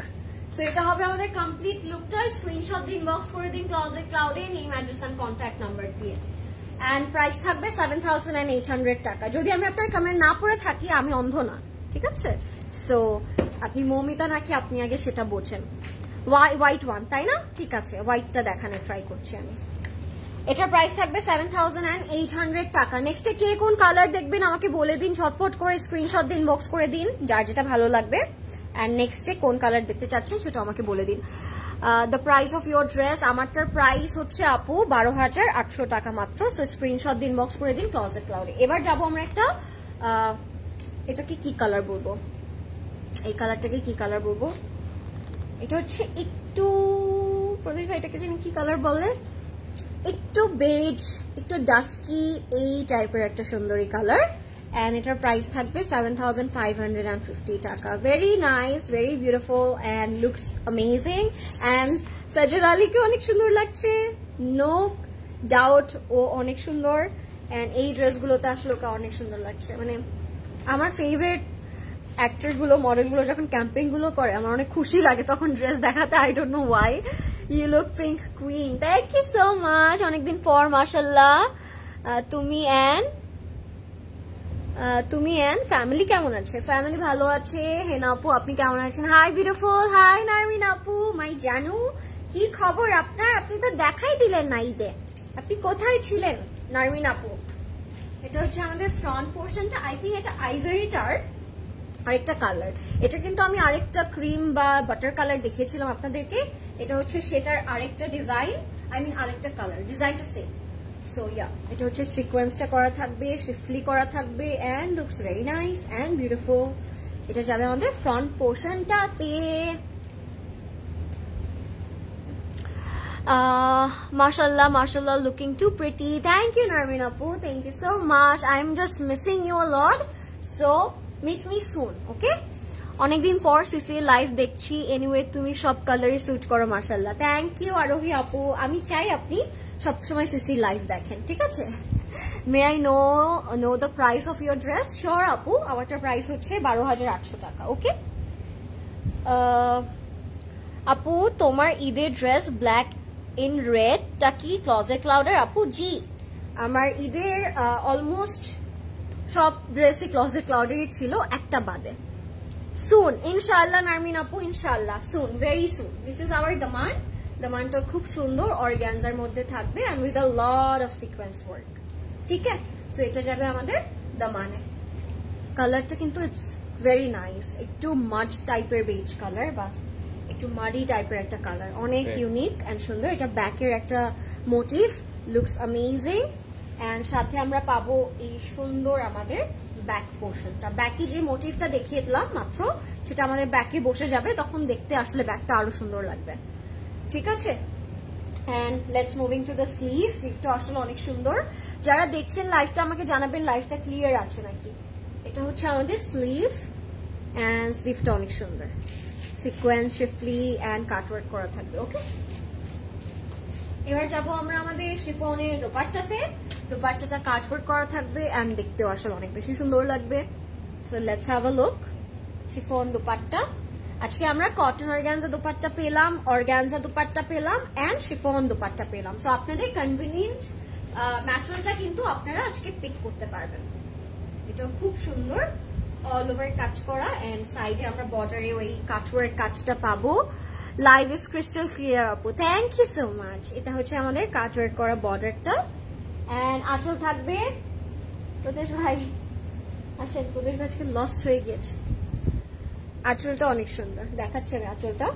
সো এটা হবে আমাদের কমপ্লিট লুকটা। স্ক্রিনশট দিন, ইনবক্স করে দিন ক্লজেট ক্লাউডে, name, address and contact number দিয়ে। এন্ড প্রাইস থাকবে 7,800 টাকা। যদি আমি আপনার কমেন্ট না পড়ে থাকি আমি অন্ধ না, ঠিক আছে? সো আপনি মৌমিতা নাকি আপনি আগে সেটা বোঝেন। হোয়াইট ওয়ান তাই না? ঠিক আছে, হোয়াইটটা দেখানোর ট্রাই করছি আমি। এটার প্রাইস থাকবে 7,800 টাকা। নেক্সটে কে কোন কালার দেখবেন আমাকে বলে দিন ঝটপট করে, স্ক্রিনশট দিন, ইনবক্স করে দিন যার যেটা ভালো লাগবে। এন্ড নেক্সটে কোন কালার দেখতে চাচ্ছেন সেটা আমাকে বলে দিন। The price of your dress, আমারটার প্রাইস হচ্ছে আপু 12,800 টাকা মাত্র। সো স্ক্রিনশট দিন, ইনবক্স করে দিন ক্লজেট ক্লাউডে। এবার যাবো আমরা একটা, এটাকে কি কালার বলবো, এই কালারটাকে কি কালার বলবো? এটা হচ্ছে একটু, প্রদীপ ভাই এটাকে জানি কি কালার বলে, একটু বেজ, একটু ডাস্কি, এই টাইপের একটা সুন্দরী কালার। এন্ড এটার প্রাইস থাকবে 7,550 টাকা। Very nice, very beautiful and looks amazing. And Sajed আলীকে অনেক সুন্দর লাগছে, নো ডাউট, ও অনেক সুন্দর। এন্ড এই ড্রেসগুলোতে আসলে ওকে অনেক সুন্দর লাগছে। মানে আমার ফেভারিট অ্যাক্টর গুলো, মডেল গুলো যখন ক্যাম্পিং গুলো করে আমার অনেক খুশি লাগে তখন ড্রেস দেখাতে। I don't know why. You look pink queen, thank you so much, অনেকদিন পর মাশাল্লাহ। তুমি এন্ড ফ্যামিলি কেমন আছে? ফ্যামিলি ভালো আছে। হেনা আপু আপনি কেমন আছেন? হাই বিউটিফুল, হাই নারমিন আপু, মাই জানু, কি খবর আপনার? আপনি তো দেখাই দিলেন না ঈদে, আপনি কোথায় ছিলেন নারমিন আপু? এটা হচ্ছে আমাদের ফ্রন্ট পোর্শনটা। আই থিঙ্ক এটা আইভরিটার আরেকটা কালার। এটা কিন্তু আমি আরেকটা ক্রিম বা বাটার কালার দেখিয়েছিলাম আপনাদেরকে, এটা হচ্ছে সেটার আরেকটা ডিজাইন, আই মিন আরেকটা কালার, ডিজাইনটা সেম। সো ইয়া, এটা হচ্ছে সিকোয়েন্সটা করা থাকবে, শিফলি করা থাকবে, and looks very nice and beautiful. এটা যাবে আমাদের ফ্রন্ট পোর্শনটাতে। Mashallah, mashallah, looking too pretty. Thank you, Narmin Apu. Thank you so much. I'm just missing you a lot. So, meet me soon, okay? অনেকদিন পর সিসি লাইভ দেখছি। এনিওয়ে তুমি সব কালারই স্যুট করো মাশাআল্লাহ। থ্যাংক ইউ আরোহী আপু, আমি চাই আপনি সবসময় সিসি লাইভ দেখেন, ঠিক আছে? May I know the price of your dress? Sure আপু, আমারটার প্রাইস হচ্ছে 12,800 টাকা। ওকে আপু, তোমার ঈদের ড্রেস ব্ল্যাক ইন রেড টা কি ক্লজেট ক্লাউডের? আপু জি, আমার ঈদের অলমোস্ট সব ড্রেসই ক্লজেট ক্লাউডেরই ছিল, একটা বাদে। সুন ইনশাআল্লাহ নারমিন আপু, ইনশাআল্লাহ soon, very soon. This is our দামান। দামানটা খুব সুন্দর অর্গানজার মধ্যে থাকবে and with a lot of sequence work. ঠিক আছে, সো এটা যাবে আমাদের দামানে। কালারটা কিন্তু ইটস ভেরি নাইস, একটু মাড টাইপের বেজ কালার, বাস একটু মাডি টাইপের একটা কালার, অনেক ইউনিক এন্ড সুন্দর। এটা ব্যাকের একটা মোটিভ, লুকস অ্যামেজিং। এন্ড সাথে আমরা পাবো এই সুন্দর আমাদের ব্যাক পোর্শনটা। ব্যাকে যে মোটিভটা দেখিয়ে দিলাম মাত্র, সেটা আমাদের ব্যাকে বসে যাবে, তখন দেখতে আসলে ব্যাকটা আরো সুন্দর লাগবে। ঠিক আছে, and let's moving to the sleeve. স্লিভটা আসলে অনেক সুন্দর। যারা দেখছেন লাইভটা আমাকে জানাবেন লাইভটা ক্লিয়ার আছে নাকি। এটা হচ্ছে আমাদের স্লিভ এন্ড স্লিভটা অনেক সুন্দর, সিকোয়েন্স শিফলি এন্ড কাটওয়ার্ক করা থাকবে। ওকে, এবার যাবো আমরা আমাদের শিফনের দোপাট্টাতে। দোপাট্টাটা কাটওয়ার্ক করা থাকবে এন্ড দেখতেও আসলে অনেক বেশি সুন্দর লাগবে। So let's have a look. Chiffon dupatta, আজকে আমরা কটন অর্গানজা দোপাট্টা পেলাম, অর্গানজা দোপাট্টা পেলাম এন্ড শিফন দোপাট্টা পেলাম। সো আপনাদের কনভিনিয়েন্ট ম্যাটেরিয়ালটা কিন্তু আপনারা আজকে পিক করতে পারবেন। এটা খুব সুন্দর, অল ওভার কাজ করা এন্ড সাইডে আমরা বর্ডারে ওই কাটওয়ার্ক কাজটা পাবো। লাইভ ইজ ক্রিস্টাল ক্লিয়ার আপু, থ্যাংক ইউ সো মাচ। এটা হচ্ছে আমাদের কাটওয়ার্ক করা বর্ডারটা এন্ড আঁচল থাকবে। প্রদেশ ভাই আসেন, প্রদেশ ভাই আজকে লস্ট হয়ে গিয়েছে। আঁচলটা অনেক সুন্দর দেখাচ্ছে আঁচলটা।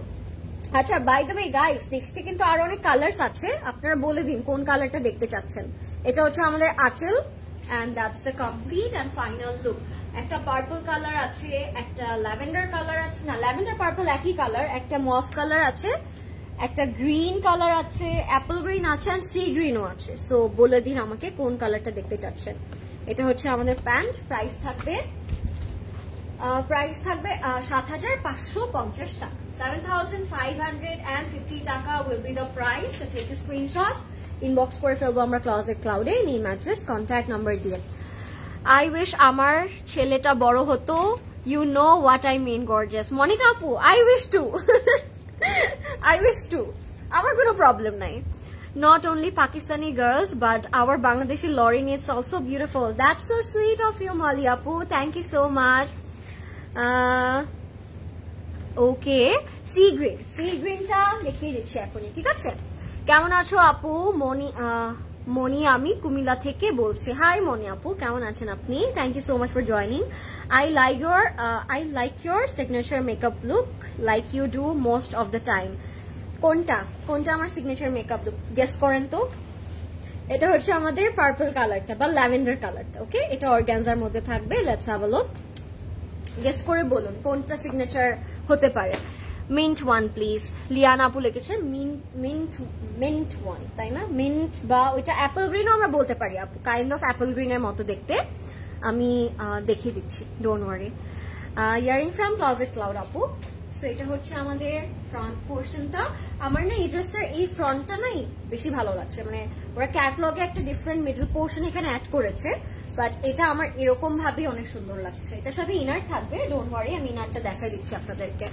আচ্ছা, বাই দ্য ওয়ে গাইস, নেক্সটে কিন্তু আরো অনেক কালার্স আছে, আপনারা বলে দিন কোন কালারটা দেখতে চাচ্ছেন। এটা হচ্ছে আমাদের আঁচল and that's the complete and final look. একটা পার্পল কালার আছে, একটা ল্যাভেন্ডার কালার আছে, না ল্যাভেন্ডার পার্পল একই কালার, একটা মফ কালার আছে, একটা গ্রিন কালার আছে, অ্যাপল গ্রিন আছে আর সি গ্রিনও আছে। সো বলে দিন আমাকে কোন কালারটা দেখতে চাচ্ছেন। এটা হচ্ছে আমাদের প্যান্ট। প্রাইস থাকবে 7,550 টাকা, 7,550 টাকা will be the price. So take a screenshot, inbox করে ফেলবো আমরা ক্লজেট ক্লাউডে, নেম অ্যাড্রেস কন্ট্যাক্ট নাম্বার দিয়ে। আই উইশ আমার ছেলেটা বড় হতো, you know what I mean gorgeous. Monica আপু, I wish too, I wish too, আমার কোনো প্রবলেম নাই। Not only Pakistani girls, but our Bangladeshi Lorraine is also beautiful. That's so sweet of you, Mali Apu. Thank you so much. Okay, sea green টা দেখিয়ে দিচ্ছি এখনই, ঠিক আছে? কেমন আছো আপু? মনি আমি কুমিল্লা থেকে বলছি। হাই মনি আপু, কেমন আছেন আপনি? Thank you so much for joining. I like your signature makeup look like you do most of the time. কোনটা আমার সিগনেচার মেকআপ লুক গেস করেন তো। এটা হচ্ছে আমাদের পার্পল কালারটা বা ল্যাভেন্ডার কালারটা। ওকে, এটা অর্গানজার মধ্যে থাকবে। Let's have a look, guess করে বলুন কোনটা সিগনেচার হতে পারে। মিন্ট ওয়ান প্লিজ, লিয়ানা আপু লিখেছে মিন্ট ওয়ান, তাই না? মিন্ট বা ওইটা অ্যাপল গ্রিনও আমরা বলতে পারি আপু, কাইন্ড অফ অ্যাপল গ্রিনের মতো দেখতে। আমি দেখিয়ে দিচ্ছি, don't worry. Earring from closet cloud আপু। সো এটা হচ্ছে আমাদের ফ্রন্ট পোর্শনটা। আমার না এই ড্রেসটার এই ফ্রন্টটা নাই বেশি ভালো লাগছে, মানে ওরা ক্যাটলগে একটা ডিফারেন্ট মিডল পোর্শন এখানে অ্যাড করেছে, বাট এটা আমার এরকম ভাবে অনেক সুন্দর লাগছে। এটার সাথে ইনার থাকবে, ডোন্ট ওয়ারি, আমি ইনারটা দেখা দিচ্ছি আপনাদেরকে।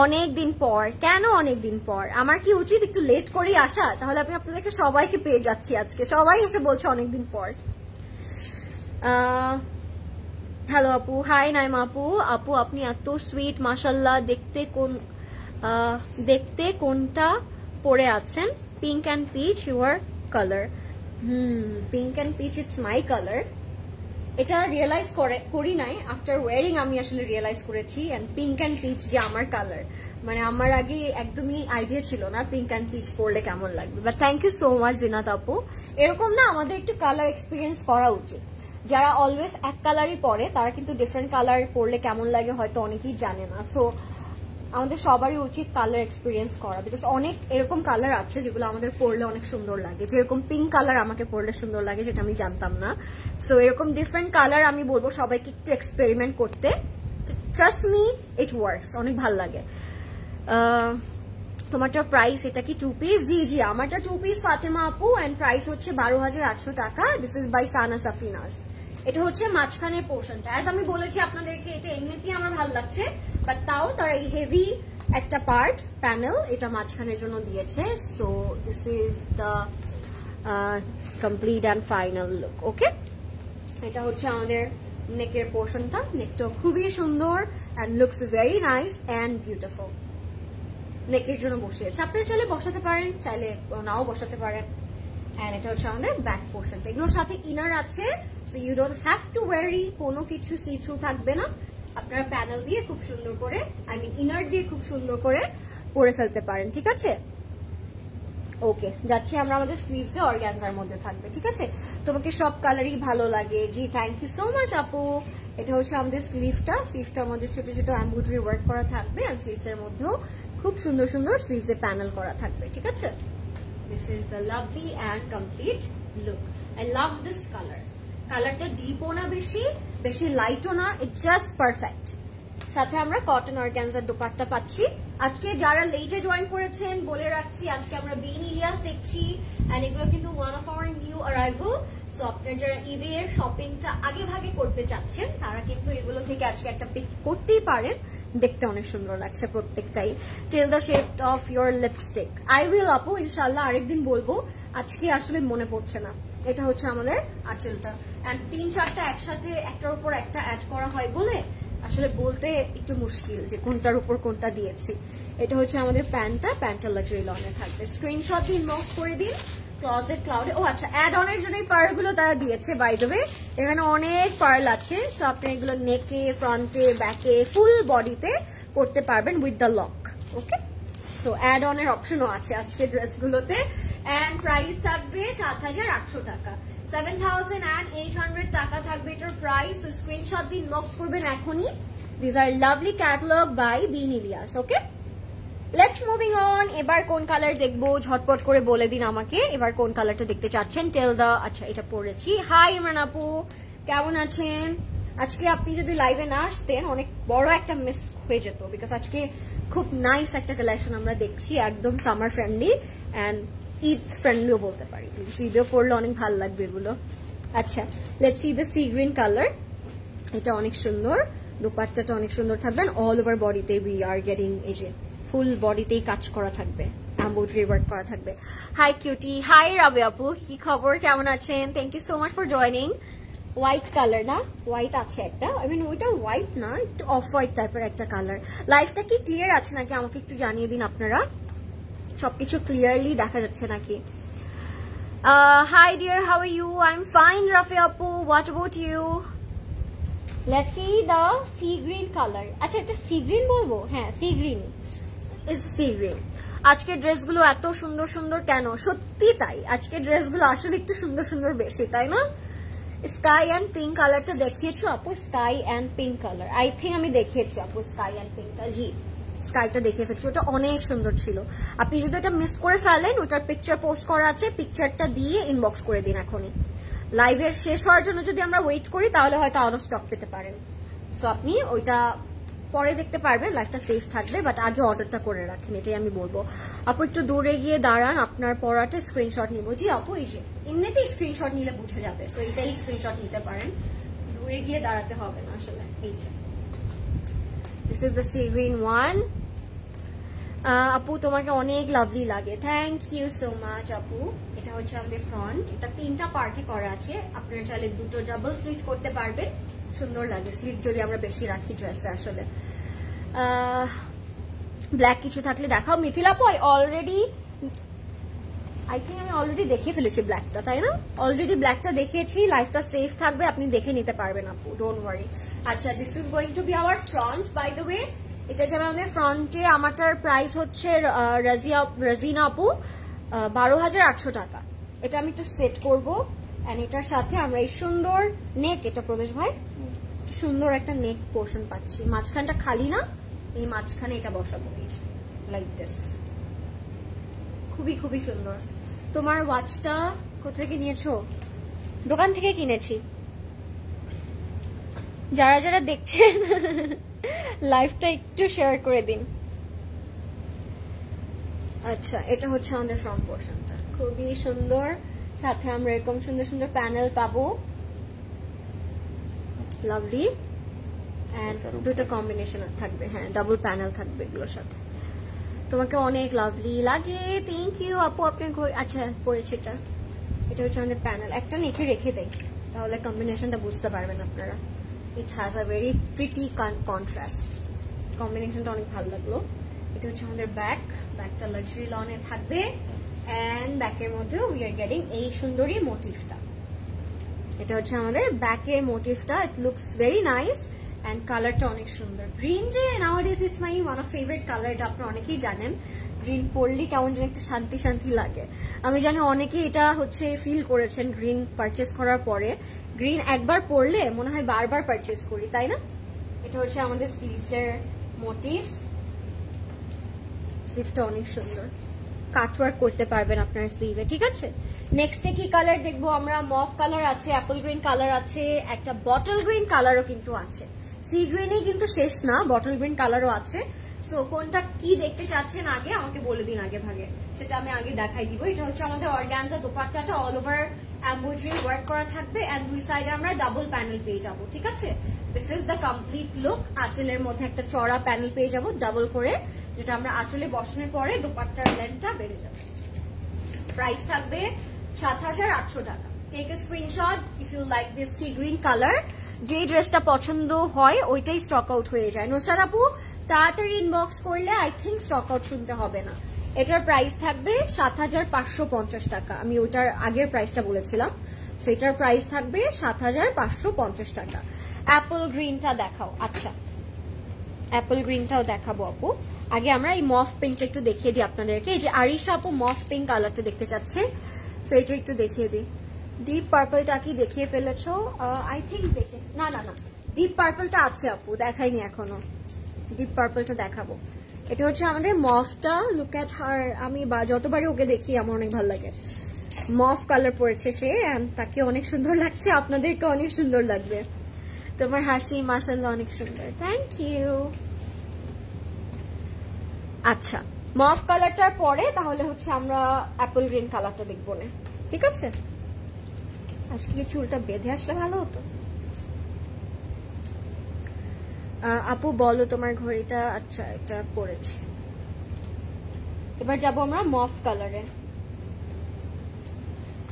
অনেকদিন পর, কেন অনেকদিন পর? আমার কি উচিত একটু লেট করে আসা? তাহলে আমি আপনাদেরকে সবাইকে পেয়ে যাচ্ছি আজকে, সবাই এসে বলছে অনেকদিন পর। হ্যালো আপু, হাই নাইমা আপু। আপু আপনি এত সুইট, মাশাল্লাহ। দেখতে কোনটা পরে আছেন? Pink and peach your colour. Pink and peach it's my colour. এটা রিয়েলাইজ করি নাই, আফটার ওয়ারিং আমি আসলে রিয়েলাইজ করেছি এন্ড পিঙ্ক অ্যান্ড পিচ যে আমার কালার, মানে আমার আগে একদমই আইডিয়া ছিল না পিঙ্ক অ্যান্ড পিচ পরলে কেমন লাগবে। But thank you so much Zinat আপু। এরকম না আমাদের একটু কালার এক্সপিরিয়েন্স করা উচিত। যারা অলওয়েজ এক কালারই পরে তারা কিন্তু ডিফারেন্ট কালার পরলে কেমন লাগে হয়তো অনেকেই জানে না। সো আমাদের সবারই উচিত কালার এক্সপিরিয়েন্স করা, বিকজ অনেক এরকম কালার আছে যেগুলো আমাদের পরলে অনেক সুন্দর লাগে। যেরকম পিঙ্ক কালার আমাকে পরলে সুন্দর লাগে, যেটা আমি জানতাম না। সো এরকম ডিফারেন্ট কালার আমি বলবো সবাইকে একটু এক্সপেরিমেন্ট করতে। ট্রাস্ট মি, ইট ওয়ার্কস, অনেক ভালো লাগে। তোমারটা প্রাইস, এটা কি 2 পিস? জি জি, আমারটা 2 পিস ফাতেমা আপু, এন্ড প্রাইস হচ্ছে 12,800 টাকা। This is by Sana Safina's. এটা হচ্ছে মাঝখানের পোর্শনটা। অ্যাজ আমি বলেছি আপনাদেরকে, এটা এমনিতেই আমার ভালো লাগছে, বাট তাও তারা এই হেভি একটা পার্ট প্যানেল এটা মাঝখানের জন্য দিয়েছে। So this is the complete and final look. Okay, এটা হচ্ছে আমাদের নেকের পোর্শনটা। নেকটা খুবই সুন্দর, and looks very nice and beautiful. নেকের জন্য বসিয়েছে, আপনারা চাইলে বসাতে পারেন, চাইলে নাও বসাতে পারেন। এন্ড এটা হচ্ছে আমাদের ব্যাক পোর্শনটা। এগুলোর সাথে ইনার আছে, so you don't have to worry, কোনো কিছু সি থ্রু থাকবে না। আপনারা প্যানেল দিয়ে খুব সুন্দর করে, আই মিন ইনার দিয়ে খুব সুন্দর করে পরে ফেলতে পারেন, ঠিক আছে? ওকে, যাচ্ছি আমরা আমাদের স্লিভসে, অর্গানজার মধ্যে থাকবে, ঠিক আছে? তোমাকে সব কালারই ভালো লাগে। জি, থ্যাংক ইউ সো মাচ আপু। এটা হচ্ছে আমাদের স্লিভটার মধ্যে ছোট ছোট এমব্রয়ডারি ওয়ার্ক করা থাকবে, আর স্লিভসের মধ্যেও খুব সুন্দর সুন্দর স্লিভসে প্যানেল করা থাকবে, ঠিক আছে? This is the lovely and complete look. I love this colour. কালারটা ডিপও না, বেশি লাইটও না, ইটস জাস্ট পারফেক্ট। সাথে আমরা কটন অর্গানজার দোপাট্টা পাচ্ছি। আজকে যারা লেটে জয়েন করেছেন বলে রাখছি, আজকে আমরা বিন ইলিয়াস দেখছি, এন্ড এগুলো কিন্তু one of our new arrival. So আপনারা যারা ঈদের শপিংটা আগে ভাগে করতে চাচ্ছেন তারা কিন্তু এগুলো থেকে আজকে একটা পিক করতেই পারেন, দেখতে অনেক সুন্দর লাগছে প্রত্যেকটাই। Tell the shape of your lipstick. I will আপু, ইনশাল্লাহ আরেকদিন বলবো, আজকে আসলে মনে পড়ছে না। এটা হচ্ছে আমাদের আঁচলটা, এন্ড 3-4টা একসাথে একটার উপর একটা অ্যাড করা হয় বলে আসলে বলতে একটু মুশকিল যে কোনটার উপর কোনটা দিয়েছি। এটা হচ্ছে আমাদের প্যান্টটা লাক্সারি লনে থাকবে। স্ক্রিনশট দিয়ে ইনবক্স করে দিন ক্লজেট ক্লাউডে। ও আচ্ছা, অ্যাড অনের জন্য এই পার্লগুলো তারা দিয়েছে, বাই দ্য ওয়ে এখানে অনেক পার্ল আছে। সো আপনি এগুলো নেকে, ফ্রন্টে, ব্যাকে, ফুল বডিতে করতে পারবেন with the lock. Okay, so add অনের অপশনও আছে আজকে ড্রেসগুলোতে। এন্ড প্রাইস থাকবে 7,800 টাকা, 7,800 টাকা থাকবে এটার প্রাইস। স্ক্রিনশট দিয়ে ইনবক্স করবেন এখনই। This are lovely catalogue by Bin Ilias. Okay, let's moving on. এবার কোন কালার দেখবো ঝটপট করে বলে দিন আমাকে, এবার কোন কালারটা দেখতে চাচ্ছেন? টেল দা। আচ্ছা, এটা পরেছি। হাই ইমরান আপু, কেমন আছেন? আজকে আপনি যদি লাইভে না আসতেন অনেক বড় একটা মিস হয়ে যেত, বিকজ আজকে খুব নাইস একটা কালেকশন আমরা দেখছি, একদম সামার ফ্রেন্ডলি অ্যান্ড ঈদ ফ্রেন্ডলিও বলতে পারি। ঈদেও পরলে অনেক ভালো লাগবে এগুলো। আচ্ছা, let's see the sea green colour. এটা অনেক সুন্দর, দোপাট্টাটা অনেক সুন্দর থাকবে, অল ওভার বডিতে উই আর গেটিং, এই যে ফুল বডিতেই কাজ করা থাকবে, এমব্রয়ডারি ওয়ার্ক করা থাকবে। হাই কিউটি, হাই রাবে আপু, কি খবর, কেমন আছেন? Thank you so much for joining. White colour না, হোয়াইট আছে একটা, আই মিন ওইটা হোয়াইট না, একটু অফ হোয়াইট টাইপের একটা কালার। লাইফটা কি ক্লিয়ার আছে নাকি আমাকে একটু জানিয়ে দিন আপনারা, সবকিছু ক্লিয়ারলি দেখা যাচ্ছে নাকি? Hi dear, how are you? I am fine Rafi আপু, what about you? Let's see the sea green কালার। আচ্ছা, এটা সি গ্রিন বলবো? হ্যাঁ, sea green is sea green. আজকের ড্রেসগুলো এত সুন্দর সুন্দর কেন? সত্যি তাই, আজকের ড্রেসগুলো আসলে একটু সুন্দর সুন্দর বেশি, তাই না? স্কাই অ্যান্ড পিঙ্ক কালারটা দেখিয়েছো আপু? Sky and pink colour I think আমি দেখিয়েছি আপু, স্কাই অ্যান্ড পিঙ্কটা। জি, স্কাইটা দেখিয়ে ফেলছি, ওটা অনেক সুন্দর ছিল। আপনি যদি ওটা মিস করে ফেলেন, ওটার পিকচার পোস্ট করা আছে, পিকচারটা দিয়ে ইনবক্স করে দিন এখনই। লাইভের শেষ হওয়ার জন্য যদি আমরা ওয়েট করি তাহলে হয়তো আউট অফ স্টক পেতে পারেন। সো আপনি ওইটা পরে দেখতে পারবেন, লাইফটা সেফ থাকবে, বাট আগে অর্ডারটা করে রাখেন, এটাই আমি বলবো। আপু একটু দূরে গিয়ে দাঁড়ান, আপনার পড়াটা স্ক্রিনশট নিব। জি আপু, এই যে এমনিতেই স্ক্রিনশট নিলে বুঝে যাবে, সো এটাই স্ক্রিনশট নিতে পারেন, দূরে গিয়ে দাঁড়াতে হবে না আসলে। এই যে this is the sea green one. আপু তোমাকে অনেক লাভলি লাগে, থ্যাংক ইউ সো মাচ আপু। এটা হচ্ছে আমাদের ফ্রন্ট, এটা 3টা পার্টে করা আছে, আপনারা চাইলে দুটো ডাবল স্লিট করতে পারবেন, সুন্দর লাগে স্লিট যদি আমরা বেশি রাখি ড্রেসে। আসলে ব্ল্যাক কিছু থাকলে দেখাও মিথিলা আপু। আই থিঙ্ক আমি অলরেডি দেখিয়ে ফেলেছি ব্ল্যাকটা, তাই না? অলরেডি ব্ল্যাকটা দেখিয়েছি, লাইফটা সেফ থাকবে, আপনি দেখে নিতে পারবেন আপু, ডোন্ট ওয়ারি। আচ্ছা, this is going to be our front by the way. এটা যাবে আমাদের ফ্রন্টে। আমারটার প্রাইস হচ্ছে রাজিনা আপু 12,800 টাকা। এটা আমি একটু সেট করবো, এন্ড এটার সাথে আমরা এই সুন্দর নেক, এটা প্রবেশ ভাই সুন্দর একটা নেক পোর্শন পাচ্ছি, মাঝখানটা খালি না, এই মাঝখানে এটা বসাবো, লাইক দিস, খুবই খুবই সুন্দর। তোমার ওয়াচটা কোথা থেকে নিয়েছো? দোকান থেকে কিনেছি। যারা যারা দেখছেন লাইভটা একটু শেয়ার করে দিন। আচ্ছা, এটা হচ্ছে আমাদের ফ্রন্ট পোর্শনটা, খুবই সুন্দর, সাথে আমরা এরকম সুন্দর সুন্দর প্যানেল পাবো, লাভলি, এন্ড দুটো কম্বিনেশন থাকবে, হ্যাঁ ডাবল প্যানেল থাকবে এগুলোর সাথে। তোমাকে অনেক লাভলি লাগে, থ্যাংক ইউ আপু। আপনি আচ্ছা পড়েছে এটা, এটা হচ্ছে আমাদের প্যানেল। একটা নেকে রেখে দেয়, তাহলে কম্বিনেশনটা বুঝতে পারবেন আপনারা। It has a very pretty contrast. কম্বিনেশনটা অনেক ভালো লাগলো। এটা হচ্ছে আমাদের ব্যাকটা লাক্সারি লনে থাকবে এন্ড ব্যাকের মধ্যেও উই আর গেটিং এই সুন্দরী মোটিভটা। এটা হচ্ছে আমাদের ব্যাকের মোটিভটা। It looks very nice and কালারটা অনেক সুন্দর। গ্রিন যে nowadays it's my one of favourite colour, এটা আপনারা অনেকেই জানেন। গ্রিন পরলে কেমন যেন একটা শান্তি শান্তি লাগে। আমি জানি অনেকেই এটা হচ্ছে ফিল করেছেন গ্রিন পারচেস করার পরে। গ্রিন একবার পরলে মনে হয় বারবার পারচেস করি, তাই না? এটা হচ্ছে আমাদের স্লিভস এর মোটিভস। স্লিভটা অনেক সুন্দর, কাটওয়ার্ক করতে পারবেন আপনার স্লিভে, ঠিক আছে? নেক্সটে কি কালার দেখবো আমরা? মফ কালার আছে, অ্যাপল গ্রিন কালার আছে, একটা বটল গ্রিন কালারও কিন্তু আছে। সি গ্রিনই কিন্তু শেষ না, বটল গ্রিন কালারও আছে। সো কোনটা কি দেখতে চাচ্ছেন আগে আমাকে বলে দিন আগে ভাগে, সেটা আমি আগে দেখাই দিব। এটা হচ্ছে আমাদের অর্গানজা দোপাট্টাটা অল ওভার এমব্রয়ডারি ওয়ার্ক করা থাকবে এন্ড দুই সাইডে আমরা ডাবল প্যানেল পেয়ে যাব, ঠিক আছে? This is the complete look. আঁচলের মধ্যে একটা চড়া প্যানেল পেয়ে যাব ডাবল করে, যেটা আমরা আঁচলে বসানোর পরে দোপাট্টার লেন্থটা বেড়ে যাবে। প্রাইস থাকবে ৭,৮০০ টাকা। Take a screenshot if you like this sea green colour. যে ড্রেসটা পছন্দ হয় ওইটাই স্টক আউট হয়ে যায়। নুসরাত আপু তাড়াতাড়ি ইনবক্স করলে আই থিঙ্ক স্টক আউট শুনতে হবে না। এটার প্রাইস থাকবে ৭,৫৫০ টাকা। আমি ওইটার আগের প্রাইসটা বলেছিলাম। সো এটার প্রাইস থাকবে ৭,৫৫০ টাকা। অ্যাপল গ্রিনটা দেখাও। আচ্ছা, অ্যাপল গ্রিনটাও দেখাবো আপু। আগে আমরা এই মফ পিঙ্কটা একটু দেখিয়ে দিই আপনাদেরকে। এই যে আরিশা আপু মফ পিঙ্ক কালারটা দেখতে চাচ্ছে, তো এটা একটু দেখিয়ে দিই। ডিপ পার্পলটা কি দেখিয়ে ফেলেছো? আই থিঙ্ক দেখে না না না, ডিপ পার্পলটা আছে আপু, দেখাইনি এখনো। ডিপ পার্পলটা দেখাবো। এটা হচ্ছে আমাদের মফটা। লুক এট হার। আমি যতবারই ওকে দেখি আমার অনেক ভালো লাগে। মফ কালার পরেছে সে, তাকে অনেক সুন্দর লাগছে, আপনাদেরকে অনেক সুন্দর লাগবে। তোমার হাসি মাশাআল্লাহ অনেক সুন্দর, থ্যাংক ইউ। আচ্ছা, মফ কালারটার পরে তাহলে হচ্ছে আমরা অ্যাপল গ্রিন কালারটা দেখবো না, ঠিক আছে? আজকে কি চুলটা বেঁধে আসলে ভালো হতো? আপু বলো তোমার ঘড়িটা। আচ্ছা, এটা পরেছে। এবার যাবো আমরা মফ কালারে।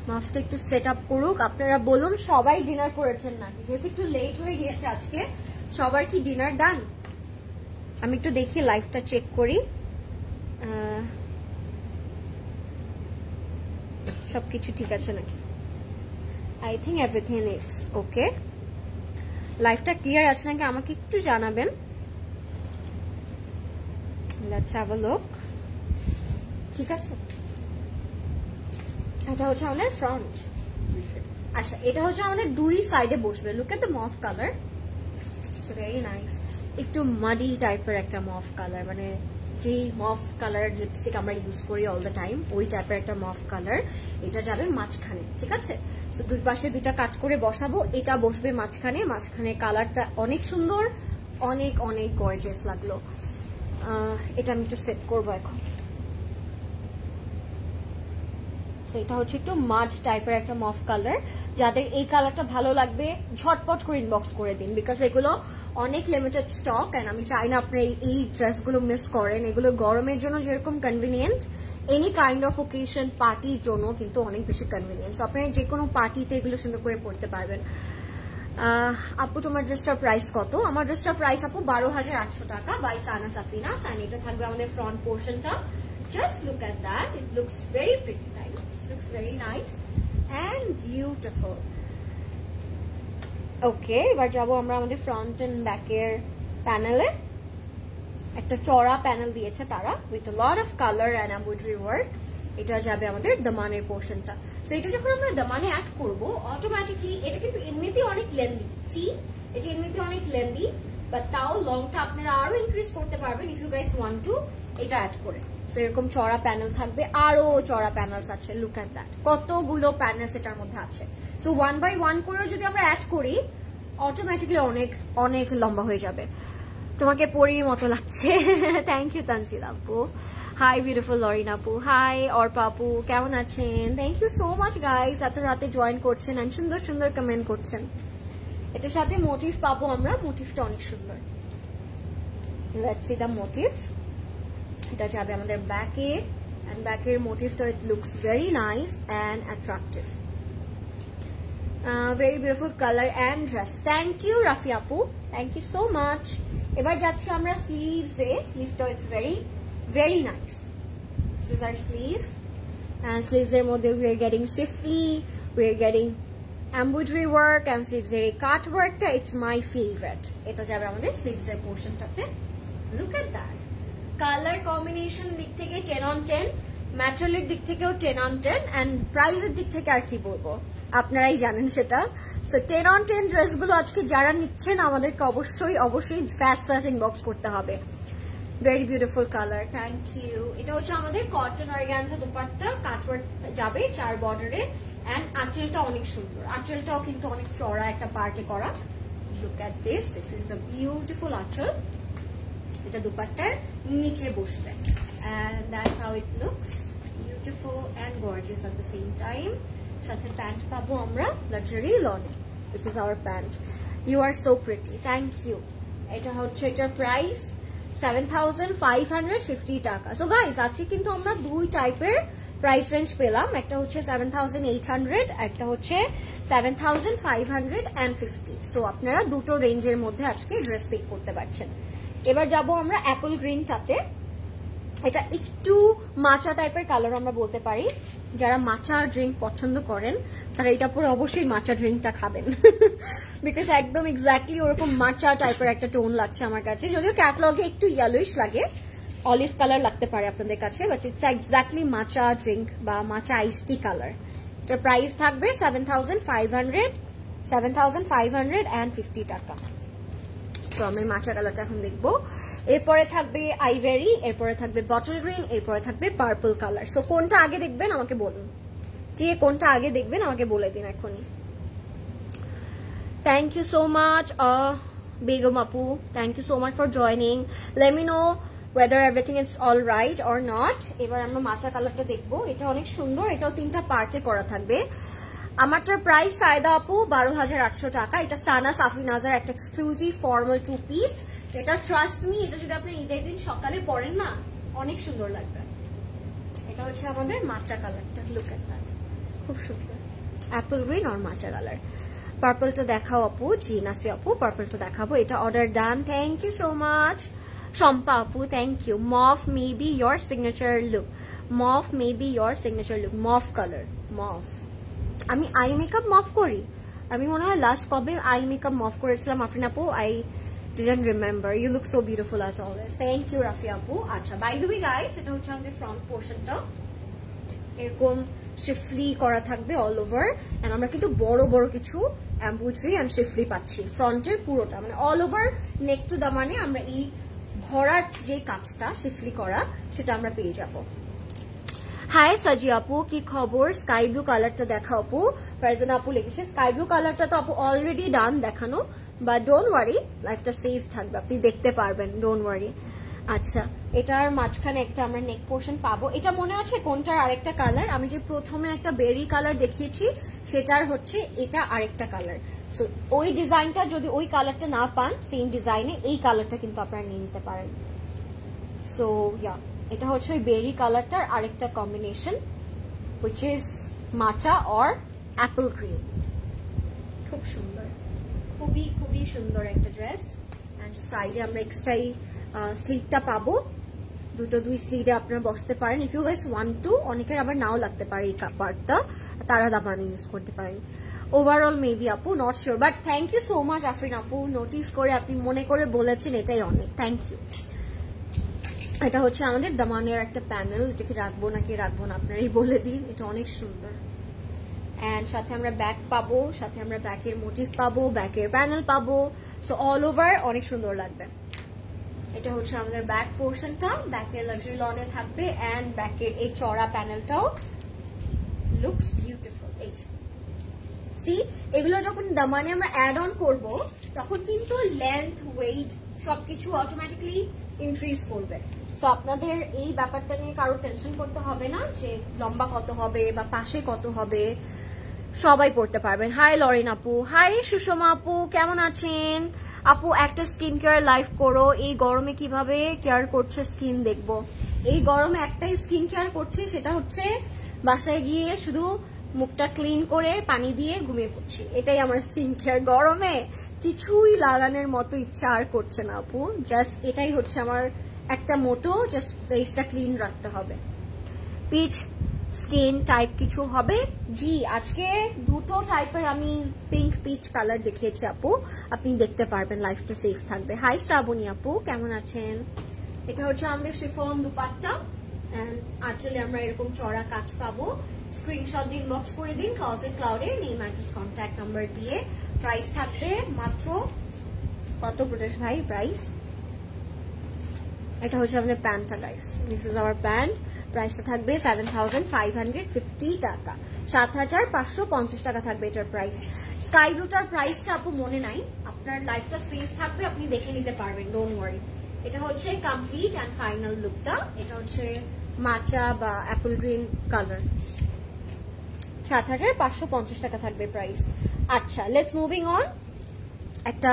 মফটা একটু সেট আপ করুক। আপনারা বলুন সবাই ডিনার করেছেন নাকি, যেহেতু একটু লেট হয়ে গিয়েছে আজকে। সবার কি ডিনার ডান? আমি একটু দেখি লাইভটা চেক করি। সবকিছু ঠিক আছে নাকি? I think everything is okay. লাইভটা ক্লিয়ার আছে নাকি আমাকে একটু জানাবেন। Let's have a look. ঠিক আছে, এটা হচ্ছে আমাদের ফ্রন্ট। আচ্ছা, এটা হচ্ছে আমাদের দুই সাইডে বসবে। Look at the মফ colour, it's very nice. একটু মাডি টাইপের একটা মফ কালার, মানে যে মফ কালার লিপস্টিক আমরা ইউজ করি অল দ্য টাইম, ওই টাইপের একটা মফ কালার। এটা যাবে মাঝখানে, ঠিক আছে? তো দুই পাশে দুইটা কাট করে বসাবো, এটা বসবে মাঝখানে। মাঝখানে কালারটা অনেক সুন্দর, অনেক অনেক গর্জিয়াস লাগলো। এটা আমি একটু সেট করবো এখন। এটা হচ্ছে একটু মাঝ টাইপের একটা মফ কালার। যাদের এই কালারটা ভালো লাগবে ঝটপট করে ইনবক্স করে দিন, বিকজ এগুলো অনেক লিমিটেড স্টক এন্ড আমি চাই না আপনারা এই ড্রেসগুলো মিস করেন। এগুলো গরমের জন্য যেরকম convenient, any kind of occasion পার্টির জন্য কিন্তু অনেক বেশি কনভিনিয়েন্ট। আপনারা যে কোনো পার্টিতে এগুলো সুন্দর করে পড়তে পারবেন। আপু তোমার ড্রেসটার প্রাইস কত? আমার ড্রেসটার প্রাইস আপু 12,800 টাকা বাই সানা সাফিনা। এন্ড এটা থাকবে আমাদের ফ্রন্ট পোর্শনটা। Just look at that, it looks very pretty, তাই না? Looks very nice and beautiful. Okay, এবার যাবো আমরা আমাদের ফ্রন্ট এন্ড ব্যাকের প্যানেলে। একটা চড়া প্যানেল দিয়েছে তারা with a lot of color and embroidery work। এটা যাবে আমাদের দামানের পোর্শনটা। সো এটা যখন আমরা দামানে অ্যাড করব, অটোমেটিকলি এটা কিন্তু এমনিতেই অনেক লেন্দি। সি, এটা এমনিতেই অনেক লেন্দি, বাট তাও লংটা আপনারা আরো ইনক্রিজ করতে পারবেন if you guys want to এটা অ্যাড করে। এরকম চড়া প্যানেল থাকবে, আরো চড়া প্যানেলস আছে। লুক এট দ্যাট, কতগুলো প্যানেলস এটার মধ্যে আছে। সো 1 বাই 1 করে যদি আমরা অ্যাড করি, অটোমেটিকলি অনেক অনেক লম্বা হয়ে যাবে। তোমাকে পরীর মতো লাগছে। থ্যাংক ইউ তানসিল আপু। হাই বিউটিফুল লরিন আপু। হাই অর্পা আপু, কেমন আছেন? Thank you so much guys, এত রাতে জয়েন করছেন এন্ড সুন্দর সুন্দর কমেন্ট করছেন। এটার সাথে মোটিভ পাবো আমরা। মোটিভটা অনেক সুন্দর। Let's see the motive. এটা যাবে আমাদের ব্যাকে এন্ড ব্যাকের মোটিভটা it looks very nice and attractive. Very beautiful color and dress. Thank you Rafi Apu, thank you so much. এবার যাচ্ছি আমরা sleeves A. Sleeveটা it's very nice. This is our sleeve, and sleeves এর মধ্যে we are getting shifly, we are getting embroidery work, and sleeves এর cut workটা it's my favorite. এটা যাবে আমাদের sleeves এর পোরশনটাতে. Look at that. Color combination দিক থেকে 10 on 10, ম্যাটেরিয়ালের দিক থেকেও 10 on 10, and প্রাইসের দিক থেকে আর কি বলবো, আপনারাই জানেন সেটা। সো 10 on 10 ড্রেসগুলো আজকে যারা নিচ্ছেন আমাদেরকে অবশ্যই ফাস্ট ইনবক্স করতে হবে। Very beautiful colour, thank you. এটা হচ্ছে আমাদের কটন অর্গানজা দুপাট্টা, কাটওয়ার্ক যাবে 4 বর্ডারে, এন্ড আঁচলটা অনেক সুন্দর, আঁচলটাও কিন্তু অনেক চড়া একটা পার্টে করা। Look at this is the beautiful আঁচল। এটা দুপাট্টার নিচে বসবে, and that's how it looks, beautiful and gorgeous at the same time. সাথে প্যান্ট পাবো আমরা লাক্সারি লনে। This is our pant. You are so pretty, thank you. এটা হচ্ছে এটার প্রাইস 7,550 টাকা। সো গাইস আজকে কিন্তু আমরা দুই টাইপের প্রাইস রেঞ্জ পেলাম, একটা হচ্ছে 7,800, একটা হচ্ছে 7,550। সো আপনারা দুটো রেঞ্জের মধ্যে আজকে ড্রেস পিক করতে পারছেন। এবার যাব আমরা অ্যাপল গ্রিনটাতে। এটা একটু মাচা টাইপের কালার আমরা বলতে পারি। যারা মাচা ড্রিঙ্ক পছন্দ করেন তারা এটা পরে অবশ্যই মাচা ড্রিঙ্কটা খাবেন, বিকজ একদম এক্স্যাক্টলি ওরকম মাচা টাইপের একটা টোন লাগছে আমার কাছে। যদিও ক্যাটলগে একটু ইয়েলোইশ লাগে, অলিভ কালার লাগতে পারে আপনাদের কাছে, বাট ইটস এক্স্যাক্টলি মাচা ড্রিঙ্ক বা মাচা আইস টি কালার। এটার প্রাইস থাকবে 7,550 টাকা। তো আমি মাচা কালারটা এখন দেখবো। এরপরে থাকবে আইভেরি, এরপরে থাকবে বটল গ্রিন, এরপরে থাকবে পার্পল কালার। সো কোনটা আগে দেখবেন আমাকে বলুন, কে কোনটা আগে দেখবেন আমাকে বলে দিন এখনই। Thank you so much Begum আপু, thank you so much for joining. Let me know whether everything is all right or not. এবার আমরা মাচা কালারটা দেখবো। এটা অনেক সুন্দর, এটাও 3টা পার্টে করা থাকবে। আমারটার প্রাইস সায়দা আপু 12,800 টাকা। এটা সানা সাফিনাজার একটা এক্সক্লুসিভ ফর্মাল 2 পিস। এটা ট্রাস্ট মি, এটা যদি আপনি ঈদের দিন সকালে পরেন না অনেক সুন্দর লাগবে। এটা হচ্ছে আমাদের মাচা কালারটা, লুক এট দ্যাট, খুব সুন্দর অ্যাপল গ্রিন আর মাচা কালার। পার্পলটা দেখাও আপু। জি নাসি আপু, পার্পলটা দেখাবো। এটা order done, thank you so much. Shampa আপু, thank you. Mauve may be your signature look, mauve may be your signature look, mauve colour. Mauve, আমি আই মেকআপ মফ করি, আমি মনে হয় লাস্ট কবে আই মেকআপ মফ করেছিলাম আফরিন আপু, I didn't remember. You look so beautiful as always, thank you Rafi আপু। আচ্ছা, বাই দ্য ওয়ে গাইস, এটা হচ্ছে আমাদের ফ্রন্ট পোর্শনটা, এরকম শিফলি করা থাকবে অল ওভার, এন্ড আমরা কিন্তু বড় বড় কিছু এমব্রয়ডারি এন্ড শিফলি পাচ্ছি ফ্রন্টের পুরোটা, মানে all over neck to the, মানে আমরা এই ভরার যে কাজটা শিফলি করা সেটা আমরা পেয়ে যাবো। হাই সাজি আপু, কি খবর? স্কাই ব্লু কালারটা দেখা আপু। ফারজানা আপু লিখেছে স্কাই ব্লু কালারটা তো আপু অলরেডি ডান দেখানো, বাট ডোন্ট ওয়ারি, লাইফটা সেফ থাকবে, আপনি দেখতে পারবেন, ডোন্ট ওয়ারি। আচ্ছা, এটার মাঝখানে একটা আমরা নেক পোর্শন পাবো। এটা মনে আছে কোনটার আরেকটা কালার? আমি যে প্রথমে একটা বেরি কালার দেখিয়েছি সেটার হচ্ছে এটা আরেকটা কালার। সো ওই ডিজাইনটা যদি ওই কালারটা না পান, সেম ডিজাইনে এই কালারটা কিন্তু আপনারা নিয়ে নিতে পারেন। সো ইয়া, এটা হচ্ছে ওই বেরি কালারটার আরেকটা কম্বিনেশন, হুইচ ইজ মাচা অর অ্যাপল গ্রিন। খুব সুন্দর, খুবই খুবই সুন্দর একটা ড্রেস। অ্যান্ড সাইডে আমরা এক্সট্রাই স্লিভটা পাবো, দুই স্লিভে আপনারা বসতে পারেন if you guys want to. অনেকের আবার নাও লাগতে পারে এই পার্টটা, তারা দাবানি ইউজ করতে পারেন। ওভারঅল মেবি আপু not sure, but thank you so much Afrin আপু, নোটিস করে আপনি মনে করে বলেছেন, এটাই অনেক, থ্যাংক ইউ। এটা হচ্ছে আমাদের দামানের একটা প্যানেল, এটাকে রাখবো নাকি রাখবো না আপনারাই বলে দিন, এটা অনেক সুন্দর। এন্ড সাথে আমরা ব্যাক পাবো, সাথে আমরা ব্যাকের মোটিভ পাবো, ব্যাকের প্যানেল পাবো, সো অল ওভার অনেক সুন্দর লাগবে। এটা হচ্ছে আমাদের ব্যাক পোর্শনটা, ব্যাকের লাক্সারি লনে থাকবে, এন্ড ব্যাকের এই চড়া প্যানেলটাও লুকস বিউটিফুল। এই সি, এগুলো যখন দামানে আমরা অ্যাড অন করবো তখন কিন্তু লেন্থ, ওয়েট সবকিছু অটোমেটিকলি ইনক্রিজ করবে। সো আপনাদের এই ব্যাপারটা নিয়ে কারো টেনশন করতে হবে না যে লম্বা কত হবে বা পাশে কত হবে, সবাই পড়তে পারবেন। হাই লরিন আপু, হাই সুষমা আপু, কেমন আছেন আপু? একটা স্কিন কেয়ার লাইভ করো, এই গরমে কিভাবে কেয়ার করছে স্কিন দেখবো। এই গরমে একটাই স্কিন কেয়ার করছি, সেটা হচ্ছে বাসায় গিয়ে শুধু মুখটা ক্লিন করে পানি দিয়ে ঘুমিয়ে পড়ছি। এটাই আমার স্কিন কেয়ার। গরমে কিছুই লাগানোর মতো ইচ্ছা আর করছে না আপু, জাস্ট এটাই হচ্ছে আমার একটা মোটো, জাস্ট ফেসটা ক্লিন রাখতে হবে। পিচ স্কিন টাইপ কিছু হবে? জি, আজকে দুটো টাইপের আমি পিঙ্ক পিচ কালার দেখিয়েছি আপু, আপনি দেখতে পারবেন, লাইফটা সেফ থাকবে। হাই শ্রাবণী আপু, কেমন আছেন? এটা হচ্ছে আমাদের শিফন দুপাট্টা, এন্ড আঁচলে আমরা এরকম চড়া কাজ পাবো। স্ক্রিনশট দিন, ইনবক্স করে দিন ক্লজেট ক্লাউডে, নেম অ্যাড্রেস কন্ট্যাক্ট নাম্বার দিয়ে। প্রাইস থাকবে মাত্র কত প্রদেশ ভাই? প্রাইস এটা হচ্ছে আমাদের প্যান্টটা guys, this is our pant. প্রাইসটা থাকবে 7550 টাকা, 7550 টাকা থাকবে এটার প্রাইস। স্কাই ব্লুটার প্রাইসটা আপু মনে নাই, আপনার লাইফটা সেফ থাকবে, আপনি দেখে নিতে পারবেন, ডোন্ট ওয়ারি। এটা হচ্ছে কমপ্লিট অ্যান্ড ফাইনাল লুকটা। এটা হচ্ছে মাচা বা অ্যাপল গ্রিন কালার, 7550 টাকা থাকবে প্রাইস। আচ্ছা, লেটস মুভিং অন। একটা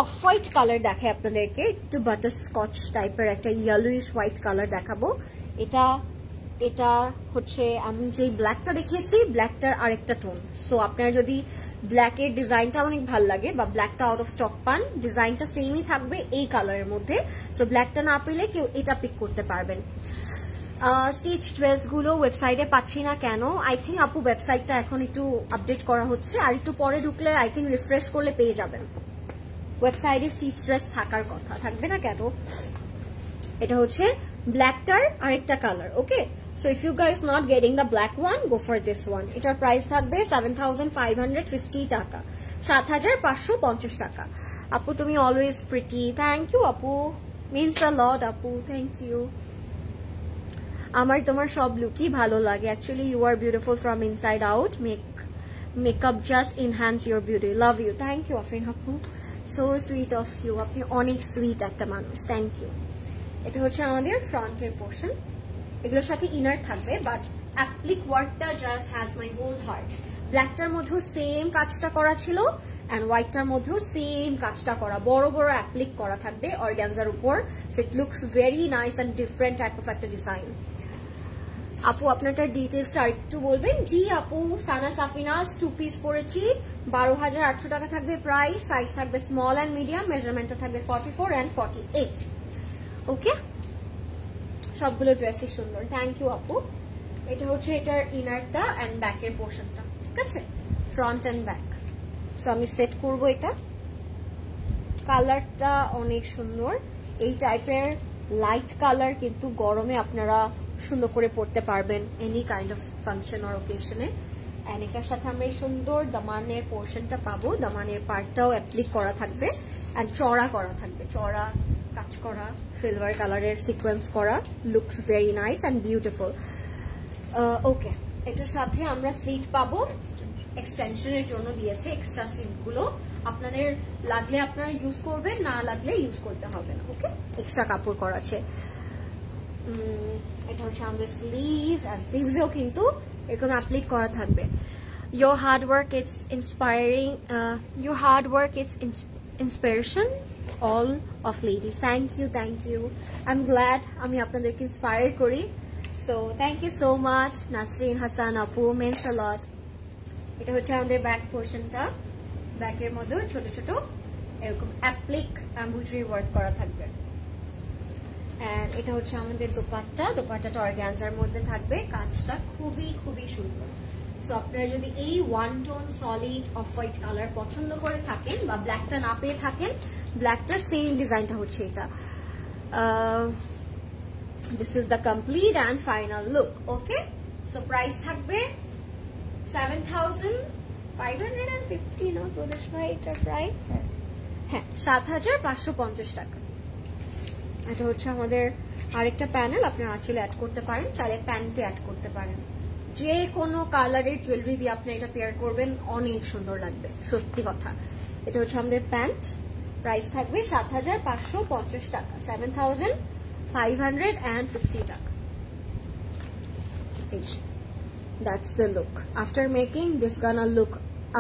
অফ হোয়াইট কালার দেখাই আপনাদেরকে, একটু বাটার স্কচ টাইপের একটা ইয়েলোইশ হোয়াইট কালার দেখাবো। এটা হচ্ছে আমি যে ব্ল্যাকটা দেখিয়েছি, ব্ল্যাকটার আরেকটা টোন। সো আপনার যদি ব্ল্যাকের ডিজাইনটা অনেক ভালো লাগে বা ব্ল্যাকটা আউট অফ স্টক পান, ডিজাইনটা সেমই থাকবে এই কালারের মধ্যে। সো ব্ল্যাকটা না পেলে কেউ এটা পিক করতে পারবেন। স্টিচ ড্রেসগুলো ওয়েবসাইটে পাচ্ছি না কেন? আই থিঙ্ক আপু ওয়েবসাইটটা এখন একটু আপডেট করা হচ্ছে, আর একটু পরে ঢুকলে আই থিঙ্ক রিফ্রেশ করলে পেয়ে যাবেন। ওয়েবসাইটে স্টিচ ড্রেস থাকার কথা, থাকবে না কেন? এটা হচ্ছে ব্ল্যাকটার আরেকটা colour, okay? So if you guys not getting the black one, go for this one. এটার প্রাইস থাকবে 7550 টাকা, 7550 টাকা। আপু তুমি অলওয়েজ প্রিটি, থ্যাংক ইউ আপু, মিনস আ লট আপু, থ্যাংক ইউ। আমার তোমার সব লুকই ভালো লাগে, actually you are beautiful from inside out, makeup just enhance your beauty, love you. Thank you Afrin আপু, সো সুইট অফ ইউ, আপনি অনেক সুইট একটা মানুষ, থ্যাংক ইউ। এটা হচ্ছে আমাদের ফ্রন্টের পোর্শন, এগুলোর সাথে ইনার থাকবে, বাট অ্যাপ্লিক ওয়ার্কটা just has my whole heart. ব্ল্যাকটার মধ্যেও সেম কাজটা করা ছিল, অ্যান্ড হোয়াইটটার মধ্যেও সেম কাজটা করা, বড় বড় অ্যাপ্লিক করা থাকবে অর্গানজার উপর। So it looks very nice and different type of একটা ডিজাইন। আপু আপনারটা ডিটেলস আর একটু বলবেন? জি আপু, সানা সাফিনাস 2 পিস পরেছি, 12800 টাকা থাকবে প্রাইস। সাইজ থাকবে স্মল অ্যান্ড মিডিয়াম, মেজারমেন্টটা থাকবে 44 অ্যান্ড 48, ওকে? সবগুলো ড্রেসই সুন্দর, থ্যাংক ইউ আপু। এটা হচ্ছে এটার ইনারটা অ্যান্ড ব্যাকের পোর্শনটা, ঠিক আছে? Front and back. সো আমি সেট করবো এটা। কালারটা অনেক সুন্দর, এই টাইপের লাইট কালার কিন্তু গরমে আপনারা সুন্দর করে পড়তে পারবেন any kind of function or ওকেশনে। অ্যান্ড এটার সাথে আমরা এই সুন্দর দামানের পোর্শনটা পাবো, দামানের পার্টটাও অ্যাপ্লিক করা থাকবে অ্যান্ড চড়া করা থাকবে, চড়া কাজ করা, সিলভার কালারের সিকোয়েন্স করা, looks very nice and beautiful. Okay, এটার সাথে আমরা স্লিট পাবো, এক্সটেনশনের জন্য দিয়েছে এক্সট্রা স্লিটগুলো, আপনাদের লাগলে আপনারা ইউজ করবেন, না লাগলে ইউজ করতে হবে না, ওকে? এক্সট্রা কাপড় করা আছে। এটা হচ্ছে আমাদের স্লিভ, আর স্লিভেও কিন্তু এরকম অ্যাপ্লিক করা থাকবে। Your hard work is inspiring. Your hard work is inspiration all of ladies. Thank you, thank you. I'm glad আমি আপনাদেরকে ইন্সপায়ার করি। So thank you so much, Nasreen Hassan আপু, means a lot. এটা হচ্ছে আমাদের ব্যাক পোর্শনটা, ব্যাকের মধ্যে ছোট ছোট এরকম অ্যাপ্লিক এমব্রয়ডারি ওয়ার্ক করা থাকবে। এন্ড এটা হচ্ছে আমাদের দোপাট্টা, দোপাট্টাটা অর্গানজার মধ্যে থাকবে, কাজটা খুবই খুবই সুন্দর। সো আপনারা যদি এই one tone solid off white colour পছন্দ করে থাকেন বা ব্ল্যাকটা না পেয়ে থাকেন, ব্ল্যাকটার সেম ডিজাইনটা হচ্ছে এটা। This is the complete and final look, okay? So price থাকবে 7550 না প্রদেশ ভাই এটার প্রাইস? হ্যাঁ, 7550 টাকা। এটা হচ্ছে আমাদের আরেকটা প্যানেল, আপনারা আসলে অ্যাড করতে পারেন, চাইলে প্যান্টে অ্যাড করতে পারেন। যে কোনো কালারের জুয়েলারি দিয়ে আপনি এটা পেয়ার করবেন, অনেক সুন্দর লাগবে, সত্যি কথা। এটা হচ্ছে আমাদের প্যান্ট, প্রাইস থাকবে 7550 টাকা, 7550 টাকা। That's the look. After making this gonna look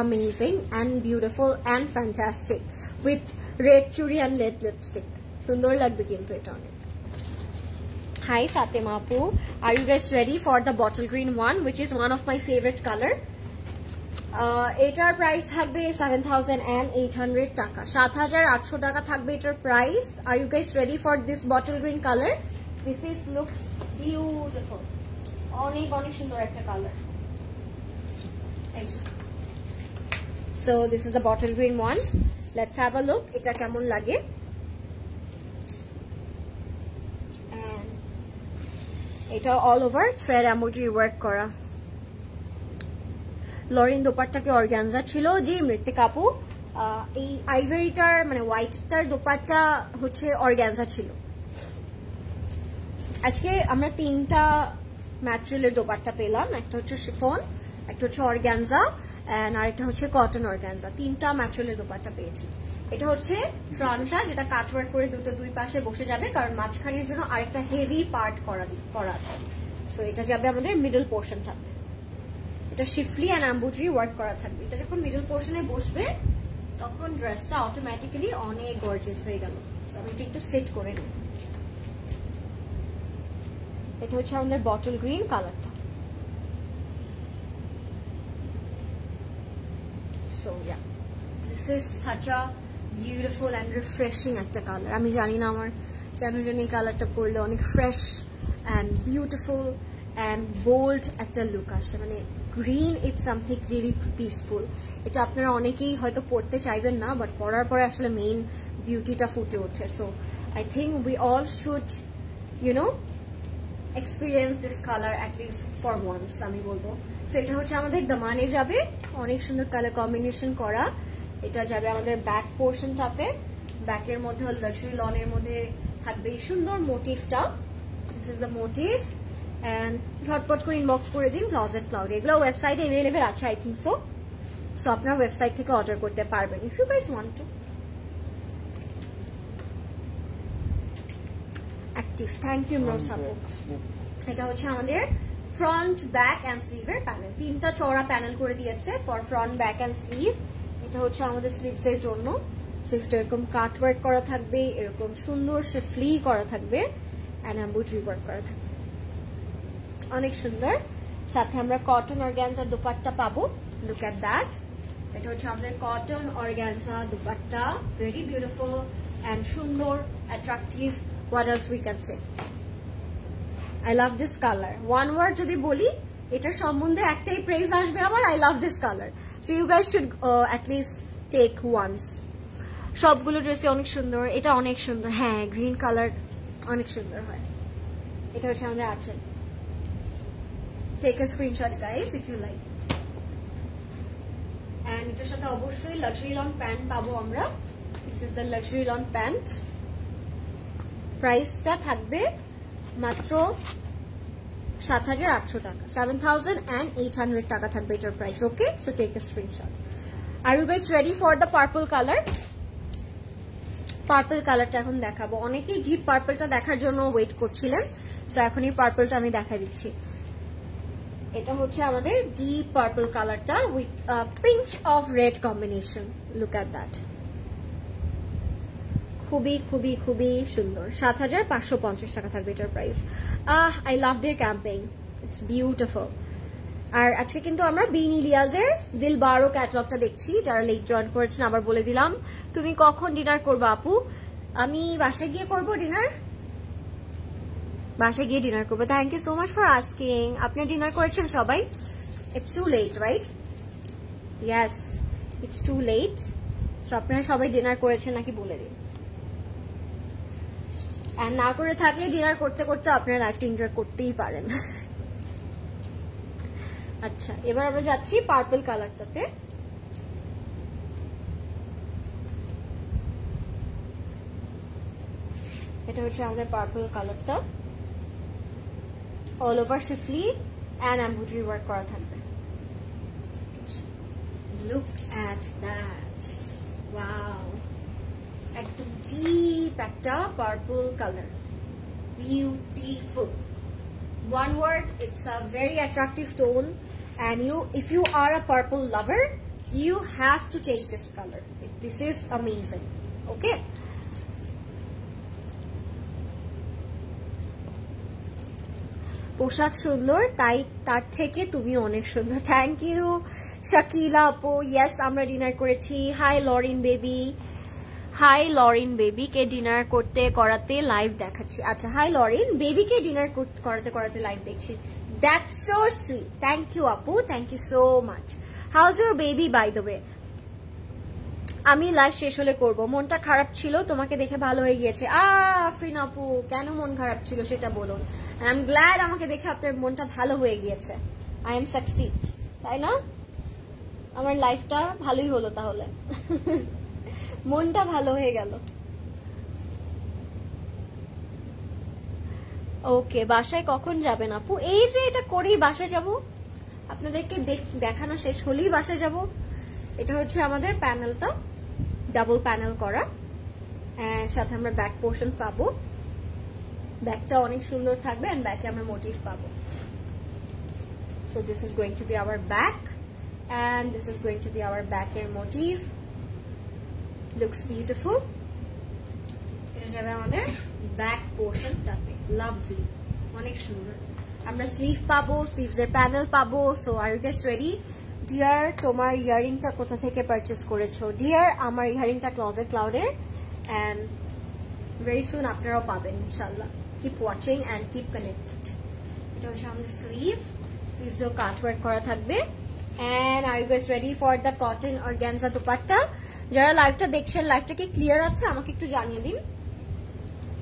amazing and beautiful and fantastic with red churi and red lipstick. সুন্দর লাগবে কিন্তু এটা অনেক। Hi Fatima Apu, are you guys ready for the bottle green one, which is one of my favorite color? এটার প্রাইস থাকবে 7800 টাকা, 7800 টাকা থাকবে এটার price. Are you guys ready for this bottle green colour? This is looks beautiful, অনেক অনেক সুন্দর একটা colour. So this is the bottle green one, let's have a look এটা কেমন লাগে। এটা all over thread embroidery work করা। লরিন দোপাট্টাকে অর্গানজা ছিল। জি মৃত্তিক আপু, এই আইভরিটার মানে হোয়াইটটার দোপাট্টা হচ্ছে অর্গানজা ছিল। আজকে আমরা 3টা ম্যাটেরিয়ালের দোপাট্টা পেলাম, একটা হচ্ছে শিফন, একটা হচ্ছে অর্গানজা এন্ড আরেকটা হচ্ছে কটন অর্গানজা। 3টা ম্যাটেরিয়ালের দোপাট্টা পেয়েছি। এটা হচ্ছে ফ্রন্টটা, যেটা কাটওয়ার্ক করে দুই পাশে বসে যাবে, কারণ মাঝখানের জন্য আরেকটা হেভি পার্ট করা আছে। সো এটা যাবে আমাদের মিডল পোর্শনটাতে। এটা শিফলি এন্ড এমব্রয়ডারি ওয়ার্ক করা থাকবে। এটা যখন মিডল পোর্শনে বসবে তখন ড্রেসটা অটোমেটিক্যালি অনেক গর্জিয়াস হয়ে গেল। সো আমি এটা একটু সেট করে নিই। এটা হচ্ছে আমাদের বটল গ্রিন কালারটা। So yeah, this is such a beautiful and refreshing একটা কালার। আমি জানি না আমার কেন জানি এই কালারটা পরলে অনেক fresh and beautiful and bold একটা লুক আসে। মানে green is something really peaceful. এটা আপনারা অনেকেই হয়তো পড়তে চাইবেন না, বাট পরার পরে আসলে মেইন বিউটিটা ফুটে ওঠে। So I think we all should experience this colour at least for once, আমি বলবো। সো এটা হচ্ছে আমাদের দামানে যাবে, অনেক সুন্দর কালার কম্বিনেশন করা। এটা যাবে আমাদের ব্যাক পোর্শনটাতে, ব্যাকের মধ্যে লাক্সারি লনের মধ্যে থাকবে এই সুন্দর মোটিভটা। This is the motive and ঝটপট করে ইনবক্স করে দিন ক্লজেট ক্লাউড। এগুলো ওয়েবসাইটে অ্যাভেলেবেল আছে আই থিঙ্ক সো। সো আপনারা ওয়েবসাইট থেকে অর্ডার করতে পারবেন if you guys want to. Active, thank you মোসাপু। এটা হচ্ছে আমাদের ফ্রন্ট, ব্যাক এন্ড স্লিভের প্যানেল। 3টা চওড়া প্যানেল করে দিয়েছে for front, back and sleeve. এটা হচ্ছে আমাদের স্লিভস এর জন্য। স্লিভটা এরকম কাট ওয়ার্ক করা থাকবে, এরকম সুন্দর শিফলি করা থাকবে এন্ড এমব্রয়ডারি ওয়ার্ক করা থাকবে, অনেক সুন্দর। সাথে আমরা কটন অর্গানজা দুপাট্টা পাবো। Look at that. এটা হচ্ছে আমাদের cotton organza dupatta, very beautiful and সুন্দর, attractive. What else we can say? I love this colour. One word যদি বলি এটার সম্বন্ধে একটাই প্রেজ আসবে আমার, I love this colour. So you guys should at least take once. সবগুলো ড্রেসে অনেক সুন্দর, এটা অনেক সুন্দর। হ্যাঁ, গ্রিন কালার অনেক সুন্দর হয়। এটা হচ্ছে আমাদের আঁচল। Take a screenshot guys if you like. And এটার সাথে অবশ্যই লাক্সারি লন প্যান্ট পাবো আমরা। This is the luxury lawn pant. প্রাইসটা থাকবে মাত্র 7800 টাকা, 7800 টাকা থাকবে এটার price. Okay, so take a screenshot. Are you guys ready for the purple colour? Purple কালারটা এখন দেখাবো। অনেকেই ডিপ পার্পলটা দেখার জন্য ওয়েট করছিলেন, সো এখন এই পার্পলটা আমি দেখা দিচ্ছি। এটা হচ্ছে আমাদের ডিপ পার্পল কালারটা with pinch of red combination. Look at that, খুবই খুবই খুবই সুন্দর। 7550 টাকা থাকবে এটার প্রাইস। I love their campaign, it's beautiful. আর আজকে কিন্তু আমরা বিন ইলিয়াজের দিল বারো ক্যাটালগটা দেখছি। যারা লেট জয়েন করেছেন আবার বলে দিলাম। তুমি কখন ডিনার করবো আপু? আমি বাসায় গিয়ে করবো ডিনার, বাসায় গিয়ে ডিনার করবো। Thank you so much for asking. আপনি ডিনার করেছেন সবাই? It's too late right? Yes, it's too late. So আপনারা সবাই ডিনার করেছেন নাকি বলে দিন। আর না করে থাকলে ডিনার করতে করতে আপনারা লাইফটা এনজয় করতেই পারেন। আচ্ছা, এবার আমরা যাচ্ছি পার্পল কালারটাতে। এটা হচ্ছে আমাদের পার্পল কালারটা, all over schiffli and embroidery work করা থাকবে। লুক এট দ্যাট, ওয়াও, একদম ডিপ একটা purple colour, beautiful. One word, it's a very attractive tone, and if you are a purple lover, you have to take this color. This is amazing. Okay. পোশাক সুন্দর, তাই তার থেকে তুমি অনেক সুন্দর। থ্যাংক ইউ শাকিলা আপু। ইয়েস, আমরা ডিনার করেছি। হাই লরিন বেবি, হাই লরিন বেবিকে ডিনার করতে করাতে লাইভ দেখাচ্ছি। আচ্ছা, হাই লরিন বেবিকে ডিনার করাতে করাতে লাইভ দেখছি। That's so sweet. Thank you আপু, thank you so much. How's your baby by the way? আমি লাইভ শেষ হলে করব। মনটা খারাপ ছিল, তোমাকে দেখে ভালো হয়ে গিয়েছে। আফরিন আপু, কেন মন খারাপ ছিল সেটা বলুন। আই এম গ্ল্যাড আমাকে দেখে আপনার মনটা ভালো হয়ে গিয়েছে। আই এম সাকসিড, তাই না? আমার লাইফটা ভালোই হলো তাহলে। মনটা ভালো হয়ে গেল। ওকে, বাসায় কখন যাবেন আপু? এই যে এটা করেই বাসায় যাব, আপনাদেরকে দেখানো শেষ হলেই বাসায় যাব। এটা হচ্ছে আমাদের প্যানেলটা, ডাবল প্যানেল করা, এন্ড সাথে আমরা ব্যাক পোর্শন পাবো। ব্যাকটা অনেক সুন্দর থাকবে এন্ড ব্যাকে আমরা মোটিভ পাবো। So this is going to be our back and this is going to be our ব্যাকের মোটিভ। Looks beautiful. এটা যাবে আমাদের ব্যাক পোর্শনটাতে। লাভলি, অনেক সুন্দর। আমরা স্লিভ পাবো, স্লিভস এর প্যানেল পাবো। So are you guys ready? Dear, তোমার ইয়ারিংটা কোথা থেকে পারচেস করেছো? ডিয়ার, আমার ইয়ারিংটা ক্লজেট ক্লাউডের, এন্ড ভেরি সুন আপনারাও পাবেন ইনশাল্লাহ। Keep watching and keep connected. এটা হচ্ছে আমাদের স্লিভ, স্লিভসেও কাট ওয়ার্ক করা থাকবে। And are you guys ready for the cotton organza dupatta? যারা লাইভটা দেখছেন, লাইভটা কি ক্লিয়ার আছে আমাকে একটু জানিয়ে দিন।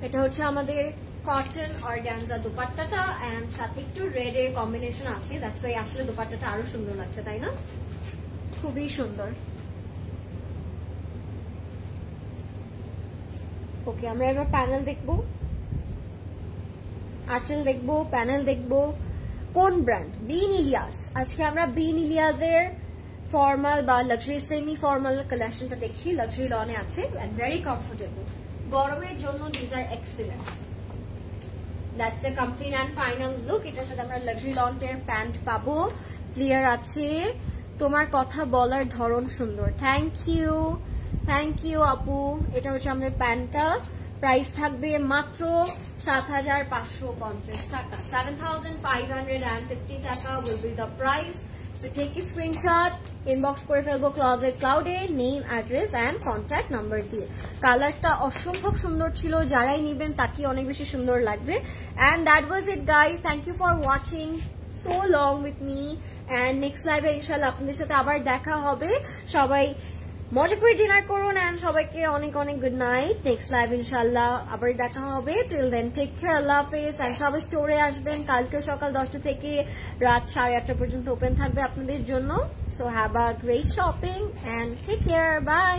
এটা হচ্ছে আমাদের কটন অর্গানজা দুপাট্টাটা, এন্ড সাথে একটু রেড এর কম্বিনেশন আছে। দ্যাটস ওয়াই আসলে দুপাট্টাটা আরো সুন্দর লাগছে, তাই না? খুবই সুন্দর। ওকে, আমরা এবার প্যানেল দেখবো, আঁচল দেখবো, প্যানেল দেখবো। কোন ব্র্যান্ড? বিন ইলিয়াস। আজকে আমরা বিন ইলিয়াসের ফর্মাল বা লাক্সারি সেমি ফর্মাল কালেকশনটা দেখছি। লাক্সারি লনে আছে এন্ড ভেরি কমফোর্টেবল। গরমের জন্য this are excellent. That's a complete and final look. এটার সাথে আমরা লাক্সারি লনের প্যান্ট পাবো। ক্লিয়ার আছে। তোমার কথা বলার ধরন সুন্দর। থ্যাংক ইউ, থ্যাংক ইউ আপু। এটা হচ্ছে আমাদের প্যান্টটা। প্রাইস থাকবে মাত্র ৭৫৫০ টাকা। ৭৫৫50 টাকা will be the price. So take a screenshot, inbox করে ফেলবো ক্লজেট ক্লাউডে, name, address and contact number দিয়ে। কালারটা অসম্ভব সুন্দর ছিল, যারাই নিবেন তাকে অনেক বেশি সুন্দর লাগবে। And that was it guys. Thank you for watching so long with me. And next লাইভে ইনশাল্লাহ আপনাদের সাথে আবার দেখা হবে। সবাই মজা করে ডিনার করুন এন্ড সবাইকে অনেক অনেক গুড নাইট। নেক্সট লাইভ ইনশাল্লাহ আবার দেখা হবে। টিল দেন টেক কেয়ার, আল্লাহ হাফেজ। এন্ড সবাই স্টোরে আসবেন। কালকে সকাল 10টা থেকে রাত 8:30 পর্যন্ত ওপেন থাকবে আপনাদের জন্য। So have a great shopping and take care, by.